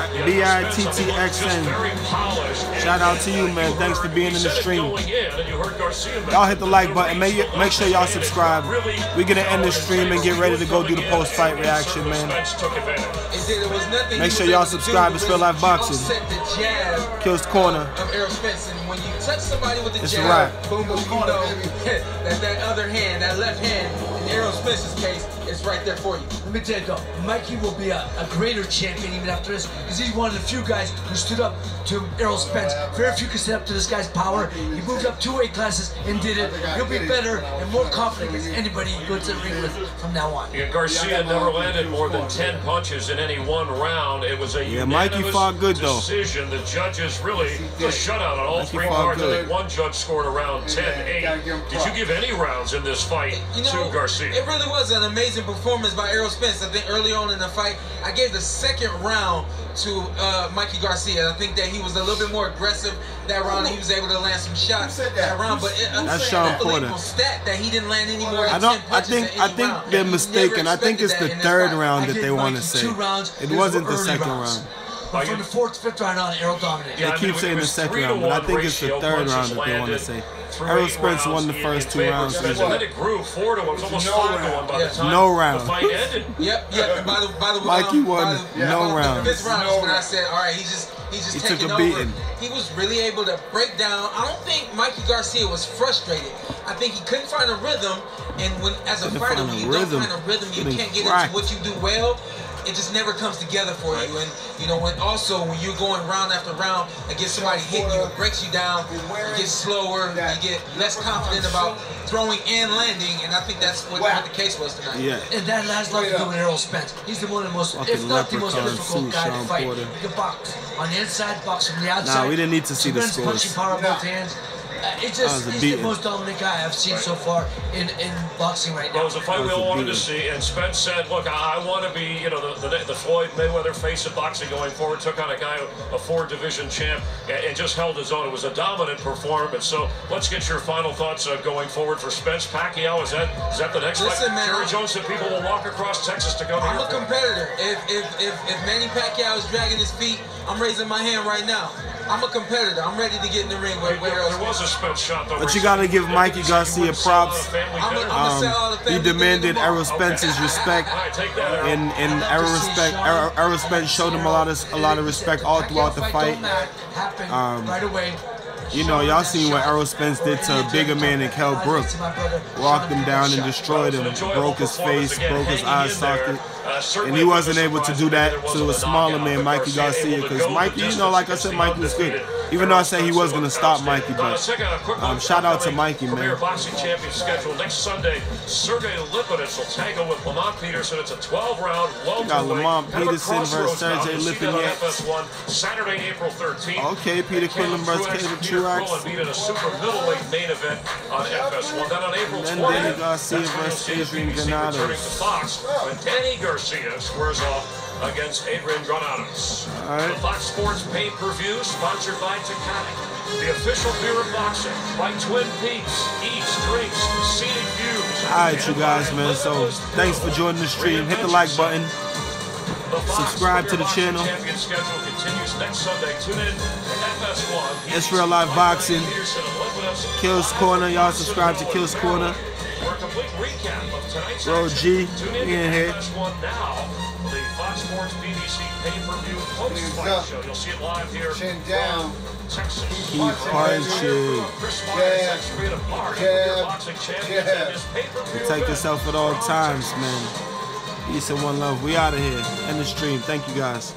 BITTXN. Shout out to you, man. Thanks for being in the stream. Y'all hit the like button. Make sure y'all subscribe. We're gonna end the stream and get ready to go do the post-fight reaction, man. Make sure y'all subscribe. It's Real Life Boxing. Kills Corner. Of Errol Spence, and when you touch somebody with the It's jab, right. boom, boom, you know that other hand, that left hand, in Errol Spence's case, is right there for you. Let me tell you though, Mikey will be a greater champion even after this, because he's one of the few guys who stood up to Errol Spence. Very few can stand up to this guy's power. He moved up 2 weight classes and did it. He'll be better and more confident against anybody he goes to the ring with from now on. Yeah, Garcia never landed more than 10 punches in any one round. It was a Mikey fought good though. decision. The judges really a shutout on all 3 cards. I think one judge scored around 10-8. Did you give any rounds in this fight to Garcia? It really was an amazing performance by Errol Spence. I think early on in the fight, I gave the 2nd round to Mikey Garcia. I think that he was a little bit more aggressive that round, and he was able to land some shots that round. But That's Sean Porter. Stat that he didn't land any more than 10 I punches think in any round. they're mistaken. I think it's the 3rd round that they want to say. 2 rounds. It wasn't the 2nd round. But from the 4th, 5th round on, Errol dominated. They keep saying the 2nd round, but I think it's the 3rd round that they want to say. Errol Spence won the first 2 rounds. And then it grew 4-1. It was almost 5-1 by the time No round. the fight ended. Yep. And by the way, Mikey won no The rounds. 5th round is when I said, all right, he's just He taking took a over. beating. He was really able to break down. I don't think Mikey Garcia was frustrated. I think he couldn't find a rhythm, and when as a fighter, when you don't find a rhythm, you can't get into what you do well. It just never comes together for you. And you know, when you're going round after round against somebody hitting you, it breaks you down. You get slower. You get less confident about throwing and landing. And I think that's what the case was tonight. Yeah. And that has nothing to do with Errol Spence. He's the one of the most, if not the most difficult guy to fight. He can box on the inside, box from the outside. Nah, we didn't need to see the Tremendous scores. punching power in both hands. He's the most dominant guy I've seen so far in boxing right now. Well, it was a fight we all wanted to see, and Spence said, look, I want to be, you know, the Floyd Mayweather face of boxing going forward. Took on a guy, a 4-division champ, and just held his own. It was a dominant performance. So let's get your final thoughts going forward for Spence. Pacquiao, is that the next fight? Man, Jerry Jones said people will walk across Texas to come here. I'm a competitor. If Manny Pacquiao is dragging his feet, I'm raising my hand right now. I'm a competitor. I'm ready to get in the ring with Errol Spence. There was a Spence shot, though. But you gotta give Mikey Garcia props. He demanded Errol Spence's respect, and Errol Spence showed him a lot of respect all throughout the fight. Right away. You know, y'all seen what Errol Spence did to a bigger man than Kell Brook. Walked him down and destroyed him, broke his face, broke his eye socket. And he wasn't able to do that to a smaller man, Mikey Garcia, because Mikey, you know, like I said, Mikey was good. Even though I said he was going to stop Mikey, but shout out to Mikey, man. Premier boxing champion scheduled next Sunday. Sergey Lipinets will tangle with Lamont Peterson. It's a 12-round welterweight. Got Lamont Peterson versus Sergey Lipinets. FS1 Saturday, April 13th. Okay, Peter Quinlan versus Caleb Tree. racks. Pro beat in a super middleweight main event on FS1. Then on April 20th, Danny Garcia versus Adrian Granados. Returning to Fox when Danny Garcia squares off against Adrian Granados. Right. The Fox Sports pay-per-view sponsored by Taconic, the official beer of boxing, by Twin Peaks, Eats, Drinks, Scenic Views. Alright, you guys, man. So thanks for joining the stream. Hit the like button. Subscribe to the channel. It's Real Life Boxing. Kills Corner. Y'all subscribe to Kills Corner. Bro G, we in here. The Fox Sports BBC pay-per-view post-fight show. You'll see it live here. Chin down. Texas. Keep punching. Protect yourself at all times, man. Peace and one love. We out of here. End the stream. Thank you guys.